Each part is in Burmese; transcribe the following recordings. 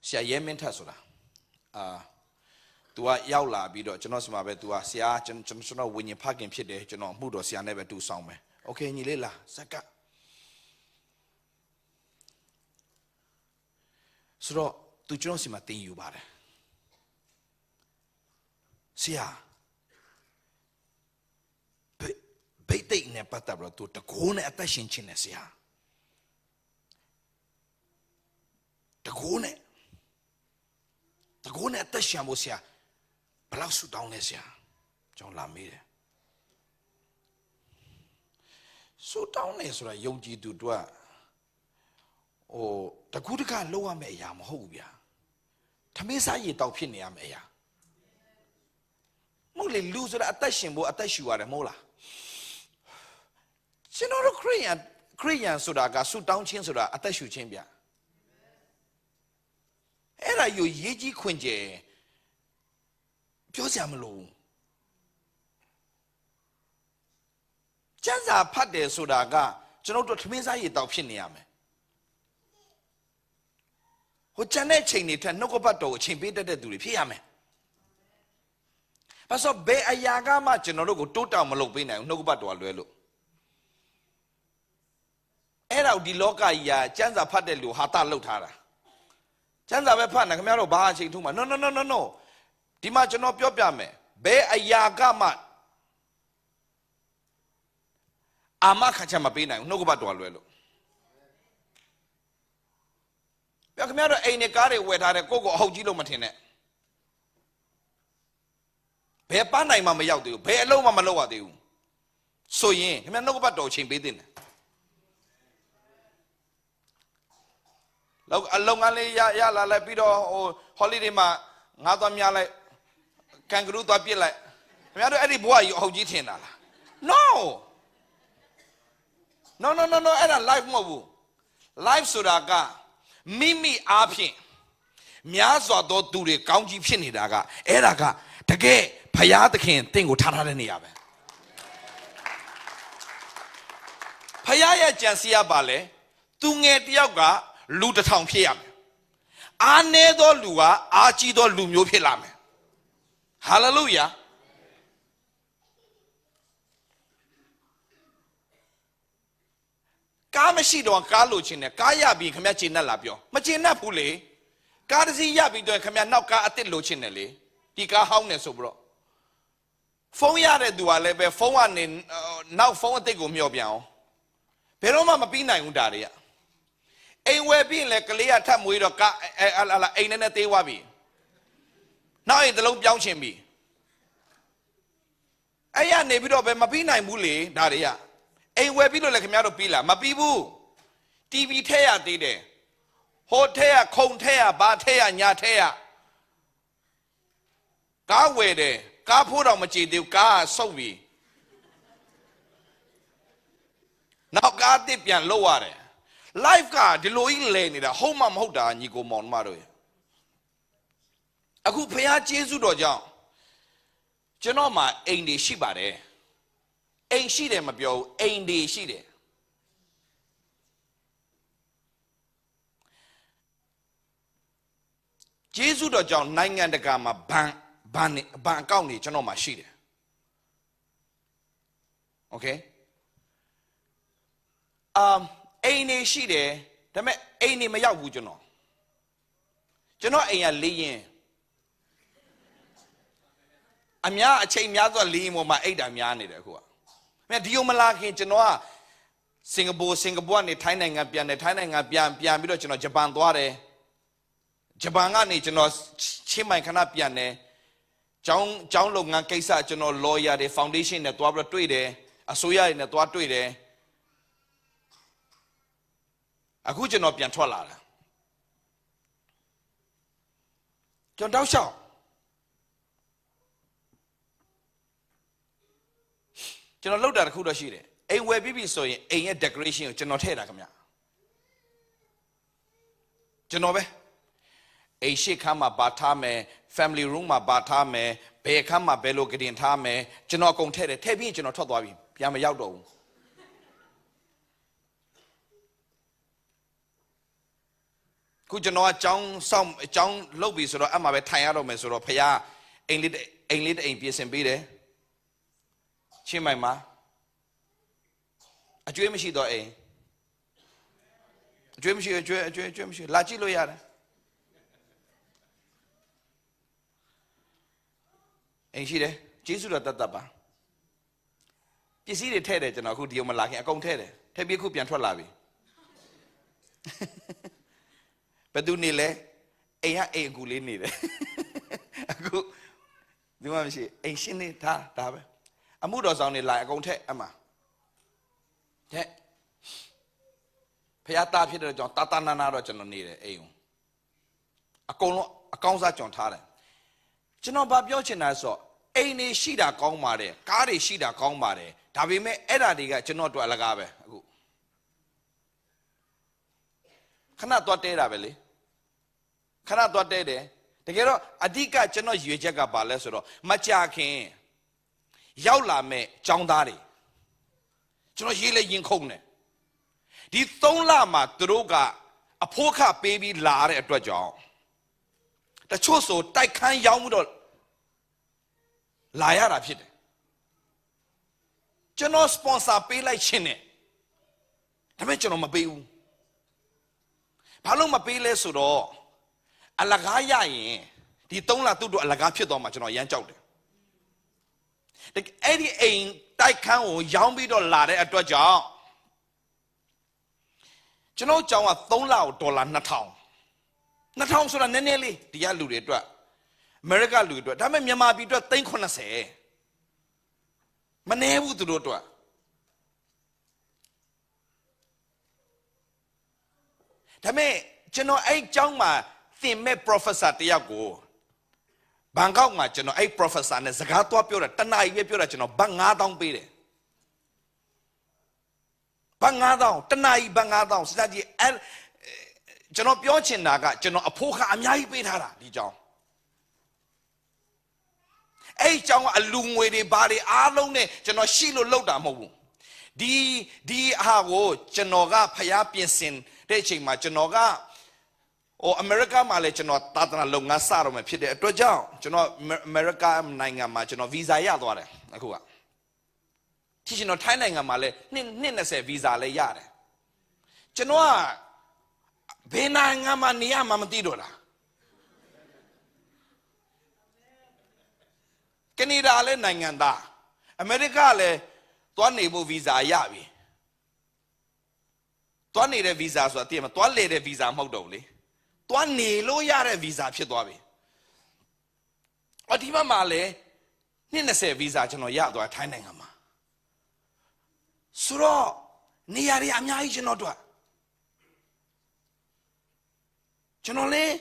ဆရာရဲမင်းထက်ဆိုတာသူကရောက်လာပြီးတော့ကျွန်တော်စီမှာပဲသူကဆရာကျွန်တော်ဝิญဉ်ဖခင်ဖြစ်တယ်ကျွန်တော်မှုတော်ဆရာနဲ့ပဲတူဆောင်မယ်โอเคညီလေးလားစက်ကဆိုတော့သူကျွန်တော်စီမှာတင်ယူပါတယ်ဆရာဘိတ်တိတ်နဲ့ပတ်သက်ပြီးတော့သူတကိုးနဲ့အသက်ရှင်ခြင်းနဲ့ဆရာတကိုးနဲ့အသက်ရှင်ဖို့ဆရာဘယ်လောက်ဆူတောင်းလဲဆရာကျွန်တော်လာမေးတယ်ဆူတောင်းနေဆိုတာယုံကြည်သူတို့ကတကူးတကလောက်ရမယ့်အရာမဟုတ်ဘူးဗျာထမင်းစားရည်တောက်ဖြစ်နေရမယ့်အရာမဟုတ်လေလူဆိုတာအသက်ရှင်ဖို့အသက်ရှူရတယ်မဟုတ်လားကျွန်တော်တို့ခရိယန်ဆိုတာကဆူတောင်းခြင်းဆိုတာအသက်ရှူခြင်းဗျာအဲ့ဒါယူရေးကြီးခွင့်ကျဲပြောစရာမလိုကျမ်းစာဖတ်တယ်ဆိုတာကကျွန်တော်တို့ထမင်းစားရည်တောက်ဖြစ်နေရမယ်ဟိုကျန်တဲ့ချိန်တွေထက်နှုတ်ကပတ်တော်ကိုအချိန်ပေးတတ်တဲ့သူတွေဖြစ်ရမယ်ဘာလို့ဘယ်အရာကမှကျွန်တော်တို့ကိုတိုးတောင်မလုပ်ပေးနိုင်ဘူးနှုတ်ကပတ်တော်လွဲလို့အဲ့တော့ဒီလောကကြီးကကျမ်းစာဖတ်တဲ့လူဟာတလှုပ်ထားတာကျမ်းစာပဲဖတ်နေခင်ဗျားတို့ဘာအချိန်ထုံးမှာ no ဒီမှာကျွန်တော်ပြောပြမယ်ဘယ်အရာကမှအာမခံချက်မပေးနိုင်ဘူးနှုတ်ကပတ်တော်လွဲလို့ပြောခင်ဗျားတို့အိမ်နဲ့ကားတွေဝယ်ထားတဲ့ကိုယ့်ကိုအဟုတ်ကြီးလို့မထင်နဲ့ဘယ်ပန်းနိုင်မှမရောက်သေးဘူးဘယ်အလုံးမှမလုပ်ရသေးဘူးဆိုရင်ခင်ဗျားနှုတ်ကပတ်တော်ချိန်ပေးသင့်တယ်လောက်အလုံးကလေးရလာလိုက်ပြီးတော့ဟို holiday မှာငါးသွားများလိုက်ကန်ဂရူးသွားပြစ်လိုက်ခင်ဗျားတို့အဲ့ဒီဘဝကြီးအဟုတ်ကြီးထင်တာလား no အဲ့ဒါ life မဟုတ်ဘူး life ဆိုတာကမိမိအားဖြင့်များစွာသောသူတွေကောင်းကြီးဖြစ်နေတာကအဲ့ဒါကတကယ်ဘုရားသခင်တင့်ကိုထားထားတဲ့နေရာပဲဘုရားရဲ့ကြံစီရပါလေသူငယ်တယောက်ကလူတစ်ထောင်ဖြစ်ရမယ်အားနည်းသောလူကအားကြီးသောလူမျိုးဖြစ်လာမယ်ဟာလေလုယာကားမရှိတော့ကားလိုချင်တယ်ကားရပြီးခမကျင်တတ်လာပြောမကျင်တတ်ဘူးလေကားတစ်စီးရပြီးတော့ခမနောက်ကားအစ်စ်လိုချင်တယ်လေဒီကားဟောင်းနေဆိုပြီးတော့ဖုန်းရတဲ့သူကလည်းပဲဖုန်းကနေနောက်ဖုန်းအစ်စ်ကိုမျှော်ပြန်အောင်ဘယ်တော့မှမပြီးနိုင်ဘူးဒါတွေကအိမ်ဝယ်ပြီးရင်လည်းကလေးကထပ်မွေးတော့ကအိမ်နဲ့သေးသွားပြီနောက်အိမ်တစ်လုံးပြောင်းချင်ပြီအဲ့ရနေပြီးတော့ပဲမပြီးနိုင်ဘူးလေဒါတွေကအိမ်ဝယ်ပြီးလို့လည်းခင်ဗျားတို့ပြီးလားမပြီးဘူး TV ထဲရသေးတယ်ဟိုထဲရခုံထဲရဘာထဲရညာထဲရကားဝယ်တယ်ကားဖိုးတော့မကြည့်သေးဘူးကားဆုတ်ပြီနောက်ကားတစ်ပြန်လှုပ်ရတယ် life ကဒီလိုကြီးလဲနေတာဟုတ်မှမဟုတ်တာညီကိုမောင်မတို့အခုဖခင်ကျေးဇူးတော်ကြောင့်ကျွန်တော်မှာအိမ်တွေရှိပါတယ်အိမ်ရှိတယ်မပြောဘူးအိမ်တွေရှိတယ်ကျေးဇူးတော်ကြောင့်နိုင်ငံတကာမှာဘဏ်အကောင့်တွေကျွန်တော်မှာရှိတယ်โอเคအိမ်နေရှိတယ်ဒါပေမဲ့အိမ်နေမရောက်ဘူးကျွန်တော်အိမ်ကလေးရင်အများအချိန်များစွာလေးရင်ပေါ်မှာအိတ်တာများနေတယ်အခုကမြတ်ဒီယိုမလာခင်ကျွန်တော်ကစင်ကာပူကနေထိုင်းနိုင်ငံပြန်တယ်ထိုင်းနိုင်ငံပြန်ပြီးတော့ကျွန်တော်ဂျပန်သွားတယ်ဂျပန်ကနေကျွန်တော်ချင်းမိုင်ခဏပြန်တယ်ကျောင်းလုပ်ငန်းကိစ္စကျွန်တော် lawyer တွေ foundation နဲ့သွားပြီးတော့တွေ့တယ်အစိုးရတွေနဲ့သွားတွေ့တယ်အခုကျွန်တော်ပြန်ထွက်လာတာကျွန်တော်တောက်လျှောက်ကျွန်တော်လောက်တာတစ်ခုတော့ရှိတယ်အိမ်ဝယ်ပြီးပြီဆိုရင်အိမ်ရဲ့ decoration ကိုကျွန်တော်ထည့်တာခင်ဗျကျွန်တော်ပဲအိမ်ရှိခန်းမှာပါထားမယ် family room မှာပါထားမယ်ဘယ်ခန်းမှာဘယ်လိုကတင်ထားမယ်ကျွန်တော်အကုန်ထည့်တယ်ထည့်ပြီးကျွန်တော်ထွက်သွားပြီပြန်မရောက်တော့ဘူး ခုကျွန်တော်ကကြောင်းဆောင်အကြောင်းလုပ်ပြီဆိုတော့အမှပဲထိုင်ရတော့မယ်ဆိုတော့ဖခင်အိမ်လေးအိမ်ပြင်ဆင်ပေးတယ်ချင်းမိုင်မှာအကျွေးမရှိတော့အိမ်အကျွေးမရှိလာကြည့်လို့ရတယ်အိမ်ရှိတယ်ကျေးဇူးတော်တတ်ပါပစ္စည်းတွေထည့်တယ်ကျွန်တော်အခုဒီအောင်မလာခင်အကုန်ထည့်တယ်ထည့်ပြီးခုပြန်ထွက်လာပြီဘယ်သူနေလဲအိမ်ကအိမ်အကူလေးနေတယ်အခုဒီမှာမရှိအိမ်ရှင်းနေတာဒါပဲအမှုတော်ဆောင်နေလာအကုန်ထည့်အမှတဲ့ဖះသားဖြစ်တဲ့ကြောင့်တာနာတော့ကျွန်တော်နေတယ်အိမ်ကိုအကုန်လုံးအကောင်းစားကြောင်ထားတယ်ကျွန်တော်ဘာပြောချင်တာဆိုတော့အိမ်နေရှိတာကောင်းပါတယ်ကားတွေရှိတာကောင်းပါတယ်ဒါပေမဲ့အဲ့ဓာတွေကကျွန်တော်တို့အလကားပဲအခုခဏသွားတဲတာပဲလေခဏသွားတဲတယ်တကယ်တော့အဓိကကျွန်တော်ရွေချက်ကပါလဲဆိုတော့မကြခင်ရောက်လာမဲ့ចောင်းသားတွေကျွန်တော်ရေးလဲရင်ခုန်တယ်ဒီ3လမှာသူတို့ကအဖိုးခပေးပြီးလာတဲ့အတွက်ကြောင့်တချို့ဆိုတိုက်ခန်းရောက်မှုတော့လာရတာဖြစ်တယ်ကျွန်တော်စပွန်ဆာပေးလိုက်ခြင်းနဲ့ဒါပေမဲ့ကျွန်တော်မပေးဘူးဘာလို့မပေးလဲဆိုတော့အလကားရရင်ဒီ3လသူ့တို့အလကားဖြစ်သွားမှာကျွန်တော်ရမ်းကြောက်တယ်အဲ့ဒီအိမ်တိုက်ခန်းကိုရောင်းပြီးတော့လာတဲ့အတွက်ကြောင့်ကျွန်တော်ကြောင်က3လကိုဒေါ်လာ2000ဆိုတာနည်းနည်းလေးဒီကလူတွေအတွက်အမေရိကလူတွေအတွက်ဒါပေမဲ့မြန်မာပြည်အတွက်390မနည်းဘူးသူတို့အတွက်ဒါပေမဲ့ကျွန်တော်အဲ့ကျောင်းမှာသင်မဲ့ professor တယောက်ကိုဘန်ကောက်မှာကျွန်တော်အဲ့ professor နဲ့စကားသွားပြောတာတနားကြီးပဲပြောတာကျွန်တော်ဘတ်9000ပေးတယ်ဘတ်9000တနားကြီးဘတ်9000စသဖြင့်အဲ့ကျွန်တော်ပြောချင်တာကကျွန်တော်အဖိုးခအများကြီးပေးထားတာဒီကျောင်းအဲ့ကျောင်းကအလူငွေတွေဘာတွေအားလုံးနဲ့ကျွန်တော်ရှိလို့လောက်တာမဟုတ်ဘူးဒီအားကိုကျွန်တော်ကဖျားပြင်ဆင်တဲ့အချိန်မှာကျွန်တော်ကအမေရိကမှာလည်းကျွန်တော်သာသနာလုပ်ငန်းစတော့မှဖြစ်တဲ့အတွက်ကြောင့်ကျွန်တော်အမေရိကနိုင်ငံမှာကျွန်တော်ဗီဇာရသွားတယ်အခုကကျွန်တော်ထိုင်းနိုင်ငံမှာလည်းနှစ်20ဗီဇာလည်းရတယ်ကျွန်တော်ကဘယ်နိုင်ငံမှာနေရမှမသိတော့လားကနေဒါလည်းနိုင်ငံသားအမေရိကလည်းသွားနေဖို့ဗီဇာရပြီသွားနေတဲ့ဗီဇာဆိုတာသိရမသွားလေတဲ့ဗီဇာမဟုတ်တော့ဘူးလေသွားနေလို့ရတဲ့ဗီဇာဖြစ်သွားပြီဒီမှာလည်း20ဗီဇာကျွန်တော်ရသွားထိုင်းနိုင်ငံမှာဆိုတော့နေရာတွေအများကြီးကျွန်တော်တို့ကျွန်တော်လည်း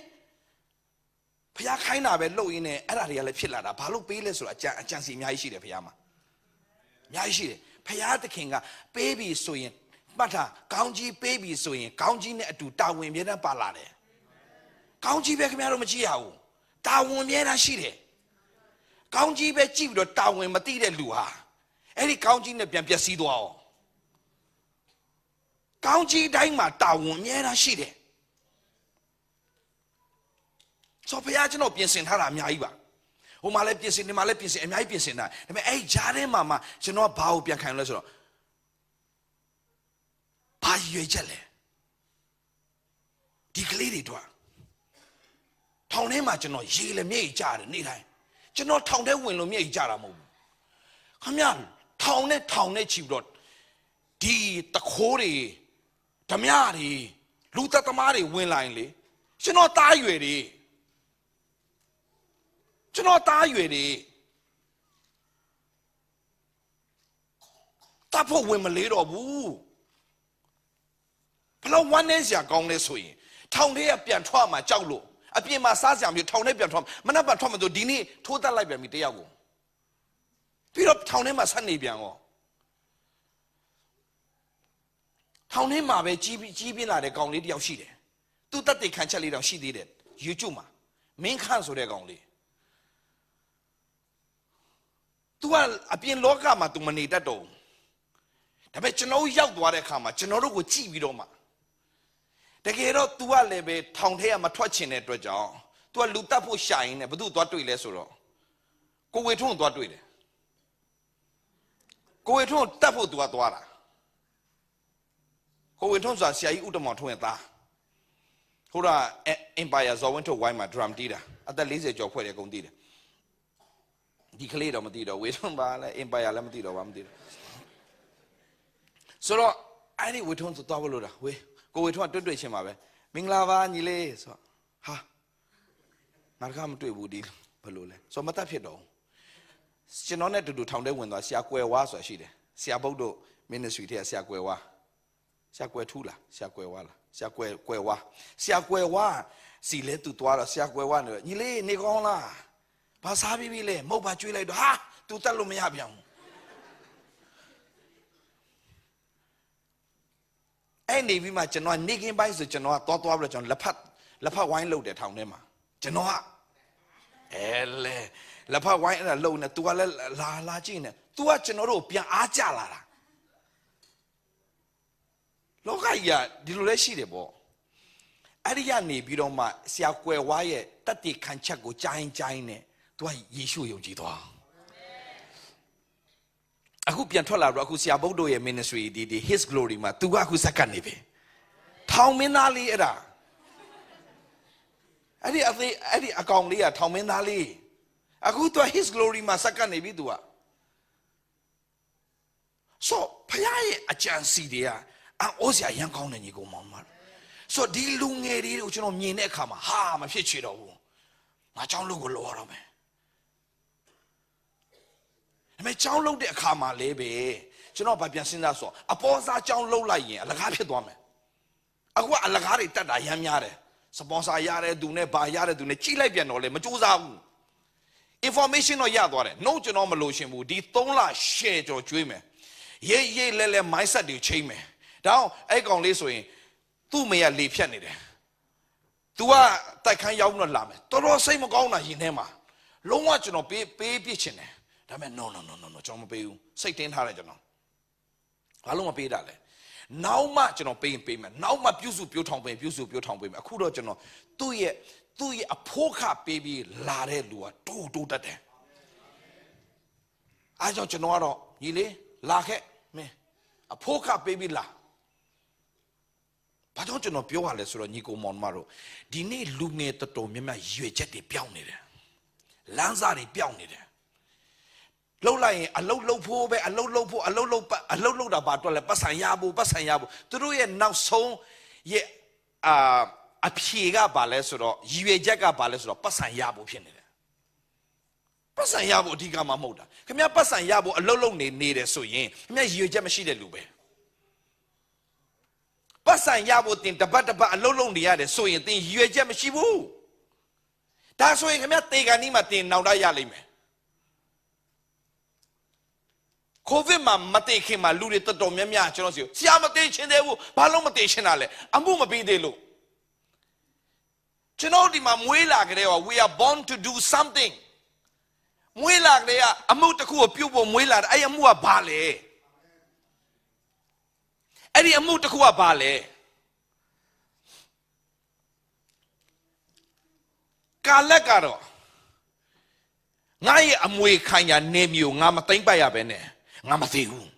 ဖျားခိုင်းတာပဲလုပ်ရင်းနဲ့အဲ့ဒါတွေကလည်းဖြစ်လာတာဘာလို့ပေးလဲဆိုတာအကြံစီအများကြီးရှိတယ်ဖျားမှာအများကြီးရှိတယ်ဖျားသခင်ကပေးပြီဆိုရင်မှတ်ထားကောင်းကြီးပေးပြီဆိုရင်ကောင်းကြီးနဲ့အတူတာဝန်မြဲတမ်းပါလာတယ်ကောင်းကြီးပဲခင်ဗျားတို့မကြည့်ရဘူးတာဝန်မြဲတမ်းရှိတယ်ကောင်းကြီးပဲကြည့်ပြီးတော့တာဝန်မသိတဲ့လူဟာအဲ့ဒီကောင်းကြီးနဲ့ပြန်ပျက်စီးသွားအောင်ကောင်းကြီးတိုင်းမှာတာဝန်မြဲတမ်းရှိတယ်ဆိုဖျားကျွန်တော်ပြင်ဆင်ထားတာအများကြီးပါဟိုမှာလည်းပြင်ဆင်ဒီမှာလည်းပြင်ဆင်အများကြီးပြင်ဆင်တာဒါပေမဲ့အဲ့ဂျားထဲမှာကျွန်တော်ဘာကိုပြန်ခံလဲဆိုတော့ဘာရွေချက်လဲဒီကလေးတွေတော့ထောင်ထဲမှာကျွန်တော်ရေလည်းမျက်ရည်ကျတယ်နေ့တိုင်းကျွန်တော်ထောင်ထဲဝင်လို့မျက်ရည်ကျတာမဟုတ်ဘူးခမရထောင်နဲ့ချီပြီးတော့ဒီတခိုးတွေဓမြတွေလူသက်သမားတွေဝင်လာရင်လေကျွန်တော်တားရွယ်တွေတဖို့ဝင်မလေးတော့ဘူးဘလို့ဝမ်းနေစရာကောင်းလဲဆိုရင်ထောင်ထဲကပြန်ထွက်မှာကြောက်လို့အပြင်မှာစားစရာမျိုးထောင်ထဲပြန်ထွက်မနှက်ပြန်ထွက်မှာဆိုဒီနေ့ထိုးတက်လိုက်ပြန်ပြီတယောက်ကိုပြီးတော့ထောင်ထဲမှာဆက်နေပြန်ရောထောင်ထဲမှာပဲကြီးပြင်းလာတဲ့ကောင်လေးတယောက်ရှိတယ်သူတက်တဲ့ခံချက်လေးတော့ရှိသေးတယ် YouTube မှာမင်းခန့်ဆိုတဲ့ကောင်လေးतू ကအပြင်လောကမှာ तू မနေတတ်တော့ဘူးဒါပေမဲ့ကျွန်တော်ရောက်သွားတဲ့အခါမှာကျွန်တော်တို့ကိုကြည့်ပြီးတော့မှ တကယ်တော့ तू ကလည်းပဲထောင်ထဲကမထွက်ချင်တဲ့အတွက်ကြောင့် तू ကလူတက်ဖို့ရှာရင်းနဲ့ဘသူ့သွားတွေ့လဲဆိုတော့ကိုဝေထွန်းသွားတွေ့တယ်ကိုဝေထွန်းတက်ဖို့ तू ကသွားတာကိုဝေထွန်းဆိုတာဆရာကြီးဥတ္တမောင်ထွန်းရဲ့သားဟိုတော့ Empire ဇော်ဝင်းထုတ်ဝိုင်းမှာ drum တီးတာအသက်40ကျော်ဖွဲ့တယ်ကုန်တီးတယ်ဒီကလေးတော့မသိတော့ဝေထွန်းပါလဲ Empire လည်းမသိတော့ဘာမသိတော့ဆိုတော့အဲ့ဒီဝေထွန်းဆိုသွားဖို့လို့တာဝေကိုဝေထွန်းကတွေ့ချင်းပါပဲမင်္ဂလာပါညီလေးဆိုဟာငါကမတွေ့ဘူးဒီဘယ်လိုလဲဆိုမတတ်ဖြစ်တော့ကျွန်တော်နဲ့တူတူထောင်ထဲဝင်သွားဆရာကွယ်ဝါဆိုတာရှိတယ်ဆရာဘုတ်တို့ ministry ထဲဆရာကွယ်ဝါဆရာကွယ်ထူးလားဆရာကွယ်ဝါလားဆရာကွယ်ဝါဆရာကွယ်ဝါစီလဲသူသွားတော့ဆရာကွယ်ဝါနေညီလေးနေကောင်းလားဘာစားပြီးပြီလဲမဟုတ်ပါကျွေးလိုက်တော့ဟာ तू တက်လို့မရပြန်ဘူးအဲ့နေပြီးမှကျွန်တော်နေကင်းပိုင်းဆိုကျွန်တော်ကသွားပြီးတော့ကျွန်တော်လက်ဖက်ဝိုင်းလုပ်တယ်ထောင်ထဲမှာကျွန်တော်ကအဲလေလက်ဖက်ဝိုင်းအဲ့ဒါလုံနေ तू ကလည်းလာကြည့်နေ तू ကကျွန်တော်တို့ပြန်အားကြလာတာလောကကြီးကဒီလိုလဲရှိတယ်ပေါ့အဲ့ဒီကနေပြီးတော့မှဆရာကွယ်ဝါရဲ့တတ်တည်ခံချက်ကိုကြားရင်နဲ့ तू ကယေရှုယုံကြည်သွားအခုပြန်ထွက်လာတော့အခုဆရာဘုတ်တို့ရဲ့ ministry ဒီ his glory မှာ तू ကအခုစက္ကန့်နေပြီထောင်မင်းသားလေးအဲ့ဒါအဲ့ဒီအကောင်လေးကထောင်မင်းသားလေးအခု तू his glory မှာစက္ကန့်နေပြီ तू ကဆိုဖခင်ရဲ့အကြံစီတွေကအိုးစရာရန်ကောင်းတဲ့ညီကောင်မောင်မဆိုဒီလူငယ်တွေကိုကျွန်တော်မြင်တဲ့အခါမှာဟာမဖြစ်ချေတော့ဘူးငါเจ้าလူကိုလောရတော့မယ်ဒါပေမဲ့เจ้าလုတ်တဲ့အခါမှာလည်းပဲကျွန်တော်ဗာပြန်စဉ်းစားဆိုအပေါ်စားเจ้าလုတ်လိုက်ရင်အလကားဖြစ်သွားမယ်အခုကအလကားတွေတက်တာရမ်းများတယ်စပွန်ဆာရတဲ့သူနဲ့ဗာရတဲ့သူနဲ့ကြီးလိုက်ပြန်တော့လေမကြိုးစားဘူး information တော့ရသွားတယ် no ကျွန်တော်မလို့ရှင်ဘူးဒီ3လ share ကြော်ကျွေးမယ်ရေးလဲ mindset တွေချိန်မယ်ဒါအောင်အဲ့ကောင်လေးဆိုရင်သူ့မေကလေဖြတ်နေတယ် तू ကတိုက်ခန်းရောက်တော့လာမယ်တော်တော်စိတ်မကောင်းတာရင်ထဲမှာလုံးဝကျွန်တော်ပေးပြစ်ချင်တယ်ဒါပေမဲ့ no ကျွန်တော်မပေးဘူးစိတ်တင်းထားတယ်ကျွန်တော်ဘာလို့မပေးတာလဲနောက်မှကျွန်တော်ပေးမယ်နောက်မှပြုစုပြောထောင်ပေးမယ်အခုတော့ကျွန်တော်သူ့ရဲ့အဖို့ခပေးပြီးလာတဲ့လူကတိုးတတ်တယ်အားကြောင့်ကျွန်တော်ကတော့ညီလေးလာခဲ့မင်းအဖို့ခပေးပြီးလာဘာကြောင့်ကျွန်တော်ပြောရလဲဆိုတော့ညီကိုမောင်မတို့ဒီနေ့လူငယ်တော်များများရွေချက်တွေပြောင်းနေတယ်လမ်းစာတွေပြောင်းနေတယ်လှုပ်လိုက်ရင်အလုတ်လှုပ်ဖို့ပဲအလုတ်လှုပ်တာဘာတော့လဲပတ်ဆံရဖို့သူတို့ရဲ့နောက်ဆုံးရဲ့အဖြေကဘာလဲဆိုတော့ရွေချက်ကဘာလဲဆိုတော့ပတ်ဆံရဖို့ဖြစ်နေတယ်ပတ်ဆံရဖို့အဓိကမှမဟုတ်တာခင်ဗျာပတ်ဆံရဖို့အလုတ်လှုပ်နေတယ်ဆိုရင်ခင်ဗျာရွေချက်မရှိတဲ့လူပဲပတ်စံရဖို့တင်တပတ်အလုံးလုံးနေရတယ်ဆိုရင်တင်ရွေချက်မရှိဘူးဒါဆိုရင်ခင်ဗျတေကန်ဒီမှာတင်နောက်တော့ရလိမ့်မယ်ကိုဗစ်မှာမတေခင်မှာလူတွေတော်တော်များများကျွန်တော်စီဆရာမတေချင်သေးဘူးဘာလို့မတေချင်တာလဲအမှုမပေးသေးလို့ကျွန်တော်ဒီမှာမွေးလာကြတဲ့ we are born to do something မွေးလာကြတဲ့အမှုတစ်ခုကိုပြုတ်ဖို့မွေးလာတယ်အဲ့အမှုကဘာလဲအဲ့ဒီအမှုတစ်ခုကဘာလဲကာလက်ကတော့ငါရဲ့အမွေခံရနေမျိုးငါမသိမ့်ပတ်ရပဲနဲ့ငါမသိဘူး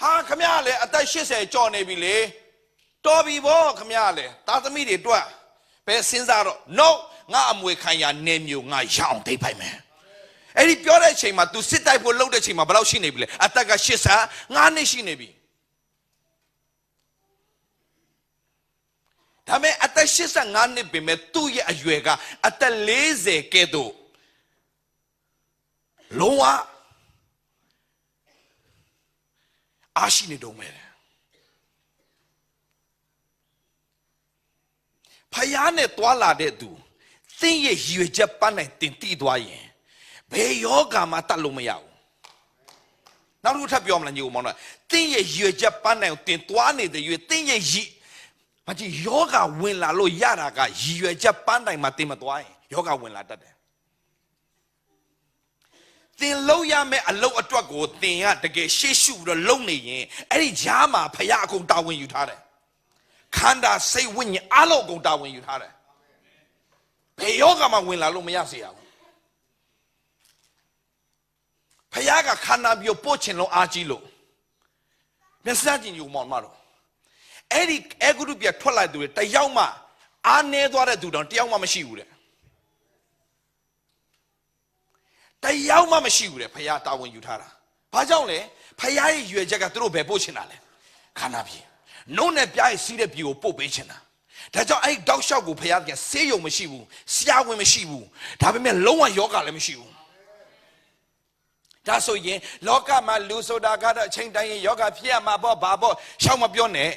ဟာခမရလေအသက်80ကျော်နေပြီလေတော်ပြီဗောခမရလေသားသမီးတွေတွက်ပဲစဉ်းစားတော့ no ငါအမွေခံရနေမျိုးငါရအောင်သိမ့်ပိုက်မယ်အဲ့ဒီပြောတဲ့အချိန်မှာ तू စစ်တိုက်ဖို့လုပ်တဲ့အချိန်မှာဘယ်လောက်ရှိနေပြီလဲအသက်က85နှစ်ရှိနေပြီဒါပေမဲ့အသက်85နှစ်ပဲမဲ့သူ့ရဲ့အရွယ်ကအသက်40ကဲ့သို့လုံးဝအားရှိနေတော့မယ်ဖယားနဲ့တွာလာတဲ့သူသင်ရဲ့ရွေချက်ပန်းနိုင်တင်တီးသွားရင်ဘယ်ယောဂါမှတတ်လို့မရဘူးနောက်တစ်ခုထပ်ပြောမလားညီဦးမောင်တို့တင်းရဲ့ရွေချက်ပန်းနိုင်ကိုတင်သွားနေတဲ့ရွေတင်းရဲ့မကြီးယောဂါဝင်လာလို့ရတာကရွေချက်ပန်းနိုင်မှာတင်မသွားရင်ယောဂါဝင်လာတတ်တယ် သင်လုံးရမယ့်အလုပ်အတွက်ကိုသင်ကတကယ်ရှေ့ရှုပြီးတော့လုပ်နေရင်အဲ့ဒီဂျားမှာဖခင်အကုန်တာဝန်ယူထားတယ်ခန္ဓာစိတ်ဝိညာဉ်အလုံးအကုန်တာဝန်ယူထားတယ်ဘယ်ယောဂမှာဝင်လာလို့မရစေရဘူးဖခင်ကခန္ဓာပြီးပို့ချင်လို့အားကြီးလို့မျက်စက်ကြည့်ယူမောင်မတော်အဲ့ဒီအဂုရုပြထွက်လိုက်သူတွေတယောက်မှအားနေသွားတဲ့သူတောင်တယောက်မှမရှိဘူးတဲ့တယောက်မှမရှိဘူးတဲ့ဖခင်တာဝန်ယူထားတာဘာကြောင့်လဲဖခင်ရဲ့ရွယ်ချက်ကသူတို့ဘယ်ပို့ချင်တာလဲခန္ဓာပြေနှုတ်နဲ့ပြားရဲ့စီးတဲ့ပြေကိုပို့ပေးချင်တာဒါကြောင့်အဲ့တောက်လျှောက်ကိုဖခင်ကဆေးရုံမရှိဘူးဆရာဝန်မရှိဘူးဒါပေမဲ့လုံးဝယောဂလည်းမရှိဘူးဒါဆိုရင်လောကမှာလူဆိုတာကတော့အချိန်တိုင်းယောဂဖြစ်ရမှာပေါ့ဘာပေါ့ရှောက်မပြောနဲ့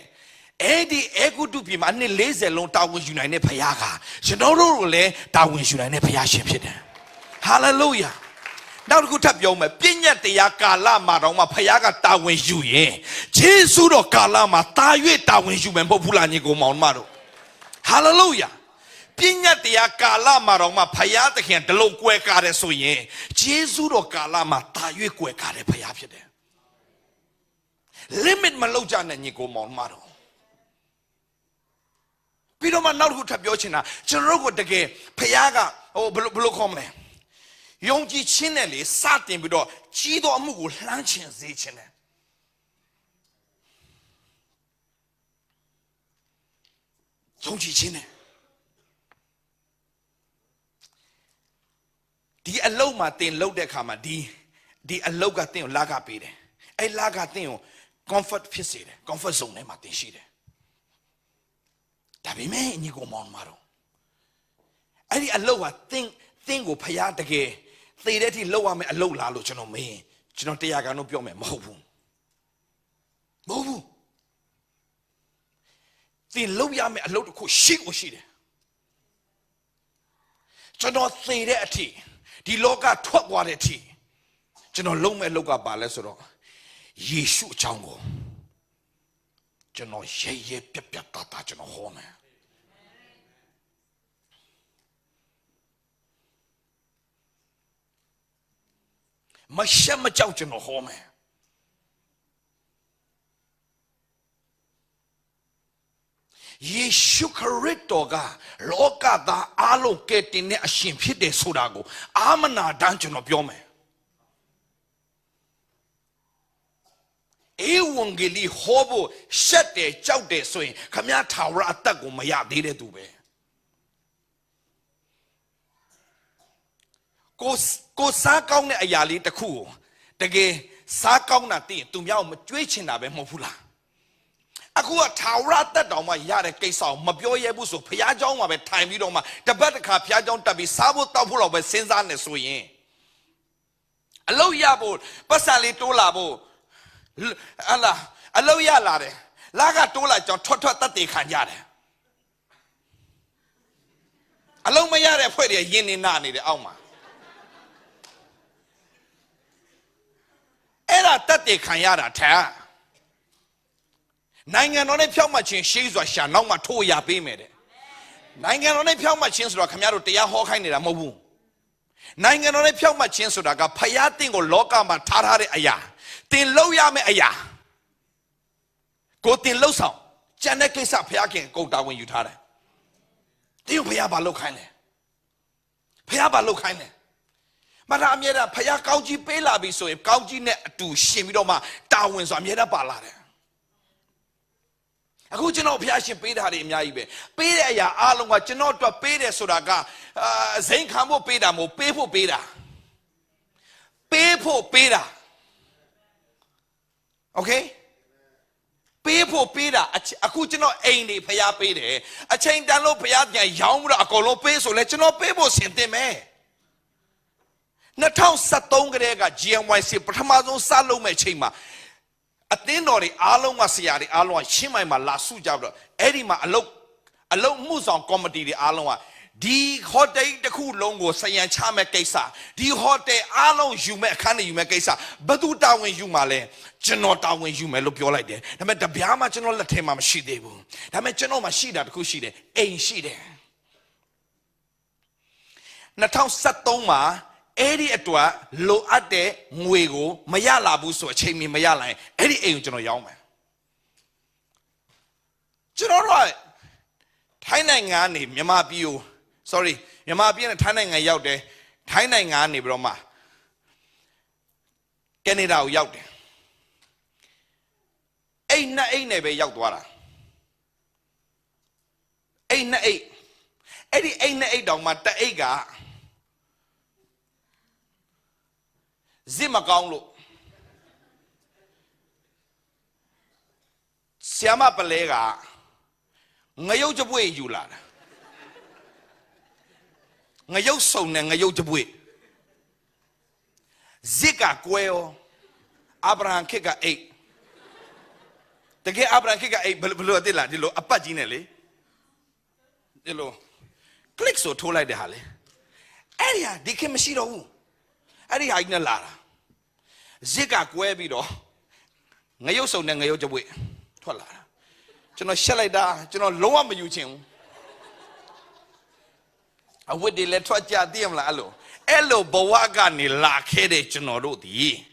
အဲ့ဒီအဂုတုပြည်မှာနှစ်40လုံးတာဝန်ယူနိုင်တဲ့ဖခင်ကကျွန်တော်တို့ကိုလည်းတာဝန်ယူနိုင်တဲ့ဖခင်ရှင်ဖြစ်တယ်ဟာလေလုယာနောက်တစ်ခုထပ်ပြောမယ်ပြည့်ညတ်တရားကာလမှာတော့မှဖခင်ကတာဝန်ယူရင်ဂျေစုတော်ကာလမှာတာ၍တာဝန်ယူမယ်မဟုတ်ဘူးလားညီကောင်မောင်မတို့ဟာလေလုယာပြည့်ညတ်တရားကာလမှာတော့မှဖခင်သခင်တလုံးကွဲကားတယ်ဆိုရင်ဂျေစုတော်ကာလမှာတာ၍ကွဲကားတယ်ဖခင်ဖြစ်တယ် limit မလောက်ကြနဲ့ညီကောင်မောင်မတို့ပြီးတော့မှနောက်တစ်ခုထပ်ပြောချင်တာကျွန်တော်တို့ကိုတကယ်ဖခင်ကဘယ်လိုခေါ်မလဲယုံကြည်ခြင်းနဲ့လေစတင်ပြီးတော့ကြီးသောအမှုကိုလှမ်းချင်စေခြင်းနဲ့ယုံကြည်ခြင်းနဲ့ဒီအလုပ်မှာသင်လုပ်တဲ့အခါမှာဒီအလုပ်ကသင်ကိုလာကပေးတယ်အဲ့လာကသင်ကို comfort ဖြစ်စေတယ် comfort zone ထဲမှာသင်ရှိတယ်ဒါပေမဲ့ညီကောင်မောင်မတော်အဲ့ဒီအလုပ်ကသင်ကိုဖျားတကယ်သေတဲ့အထိလောက်ရမယ်အလုပ်လားလို့ကျွန်တော်မေးရင်ကျွန်တော်တရားကန်တော့ပြောမယ်မဟုတ်ဘူးသင်လောက်ရမယ်အလုပ်တစ်ခုရှိတယ်ကျွန်တော်သေတဲ့အထိဒီလောကထွက်သွားတဲ့အထိကျွန်တော်လုံးမဲ့အလုပ်ကပါလဲဆိုတော့ယေရှုအကြောင်းကိုကျွန်တော်ရဲပြတ်တာကျွန်တော်ဟောမယ်မရှက်မကြောက်ကျွန်တော်ဟောမယ်ယေရှုခရစ်တော်ကလောကသားအလုံးကဲတင်တဲ့အရှင်ဖြစ်တယ်ဆိုတာကိုအာမနာတမ်းကျွန်တော်ပြောမယ်ဧဝံဂေလိဟောဖို့ရှက်တယ်ကြောက်တယ်ဆိုရင်ခမည်းထာဝရအသက်ကိုမရသေးတဲ့သူပဲကိုစားကောင်းတဲ့အရာလေးတစ်ခုကိုတကယ်စားကောင်းတာသိရင်သူများကိုမကြွေးချင်တာပဲမဟုတ်ဘူးလားအခုကထာဝရတက်တော်မှာရတဲ့ကိစ္စကိုမပြောရဲဘူးဆိုဘုရားကျောင်းမှာပဲထိုင်ပြီးတော့မှတပတ်တစ်ခါဘုရားကျောင်းတက်ပြီးစားဖို့တောက်ဖို့တော့ပဲစဉ်းစားနေဆိုရင်အလုပ်ရဖို့ပတ်စံလေးတိုးလာဖို့အလုပ်ရလာတယ်လာကတိုးလာကြောင်းထွက်တက်တေခံကြတယ်အလုပ်မရတဲ့ဖွဲ့တွေရင်းနေနာနေတယ်အောက်မှာအဲ့ဒါတက်တေခံရတာတဲ့နိုင်ငံတော်နဲ့ဖြောက်မှချင်းရှေးစွာရှာနောက်မှထိုးရပေးမယ်တဲ့နိုင်ငံတော်နဲ့ဖြောက်မှချင်းဆိုတော့ခင်ဗျားတို့တရားဟောခိုင်းနေတာမဟုတ်ဘူးနိုင်ငံတော်နဲ့ဖြောက်မှချင်းဆိုတာကဖယားတင့်ကိုလောကမှာထားထားတဲ့အရာတင်လောက်ရမယ့်အရာကိုတင်လောက်ဆောင်ကျန်တဲ့ကိစ္စဖယားခင်ကိုတာဝန်ယူထားတယ်တင်းကိုဖယားဘာလုပ်ခိုင်းလဲဖယားဘာလုပ်ခိုင်းလဲမထာအမြဲတမ်းဖယားကောင်းကြီးပေးလာပြီဆိုရင်ကောင်းကြီးနဲ့အတူရှင်ပြီးတော့မှတာဝန်ဆိုအမြဲတမ်းပါလာတယ်အခုကျွန်တော်ဘုရားရှင်ပေးတာတွေအများကြီးပဲပေးတဲ့အရာအားလုံးကကျွန်တော်အတွက်ပေးတယ်ဆိုတာကဇိမ်ခံဖို့ပေးတာမဟုတ်ပေးဖို့ပေးတာโอเคပေးဖို့ပေးတာအခုကျွန်တော်အိမ်တွေဘုရားပေးတယ်အချိန်တန်လို့ဘုရားပြန်ရောင်းပြီးတော့အကုန်လုံးပေးဆိုလဲကျွန်တော်ပေးဖို့ဆင်သင့်မယ်2013ကတည်းက GMYC ပထမဆုံးစလုပ်မဲ့အချိန်မှာအသင်းတော်တွေအားလုံးကဆရာတွေအားလုံးကရှင်းမိုင်မှာလာစုကြပြီးတော့အဲ့ဒီမှာအလုတ်မှုဆောင်ကော်မတီတွေအားလုံးကဒီဟိုတယ်တစ်ခုလုံးကိုစရန်ချမဲ့ကိစ္စဒီဟိုတယ်အားလုံးယူမဲ့အခန်းတွေယူမဲ့ကိစ္စဘယ်သူတာဝန်ယူမှာလဲကျွန်တော်တာဝန်ယူမယ်လို့ပြောလိုက်တယ်ဒါပေမဲ့တပြားမှကျွန်တော်လက်ထဲမှာမရှိသေးဘူးဒါပေမဲ့ကျွန်တော်မှာရှိတာတစ်ခုရှိတယ်အိမ်ရှိတယ်2013မှာ Eddie at what? Low at the Muego, Mayala Buso, Chimney Mayala, Eddie Angel Yama. You know right? Tainangani, Yamabu, sorry, Yamabian and Tainang out there, Tainangani Broma. Get it out, out there. Ain't never out water. Ain't eight. Eddie ain't eight down, but the ega. Zimaganglo Siama Palega Ngayo Jabwe Yula Ngayo Son and Ngayo Jabwe Zika Quail Abraham Kika 8. The gay Abraham Kika 8 below de la Dilo Apaginelli Dilo Click so tall like the Halle Area, they came a sheet of Adi Agna Lara Zika Quabido Ngayo so Nangayo Jabwe Tola General Shalida, General Loam Yuchim. I would the Letwaja Diam Lalo Elo Bawaga ni la Kede General Di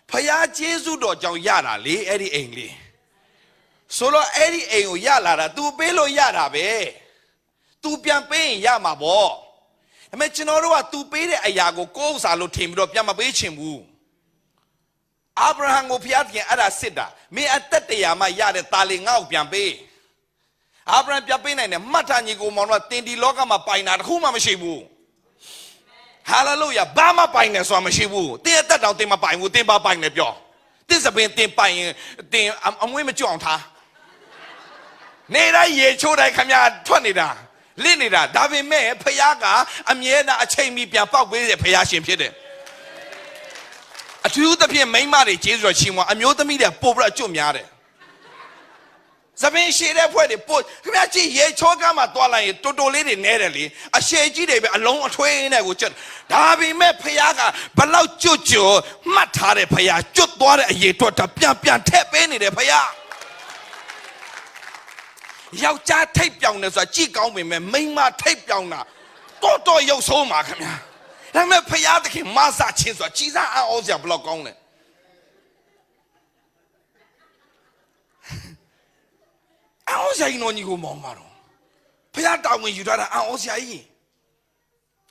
Paya Jesu do Jao Yara Li Eddie Engli Solo Eddie Eng Yala, tu Belo Yara be Tu Piampe Yama Bo. Imagine tu pay a yago goes a lot him up Yama Bichimbu. Abraham will piat at a sida. Me at that day, my yard taling out Piampe. Abraham Piapin and a Matani go mono Tindi Logama Pine at Huma Mashibu. Hallelujah, Bama Pine so Mashibu. They that out in my pine with Timba Pine Nepio. This a bit Tim Pine, I'm women Jonta. Neda ye choda come out 20 da. Linida, Davi me, Payaga, Amiena, a chain me Piapa with a Payashim Pide. A two the Pia May Mari, Jesus Chimo, I'm your media, Pobra Jumiare. Sabine she there for the put, Kamachi, ye Chogama Tola, Toto Lady Nerely, a shade a long train, I would just Davi me Payaga, Balau Chucho, Matare Paya, Chutwater, ye tota Pian tap any de Paya. Yao cha tape young as a cheek on me, Mima tape young now. Don't do your soul, Mark. Let me pay out the Massachusetts or cheese out all your block on it. I also know you go Momaro. Pay out down when you die, I also eat.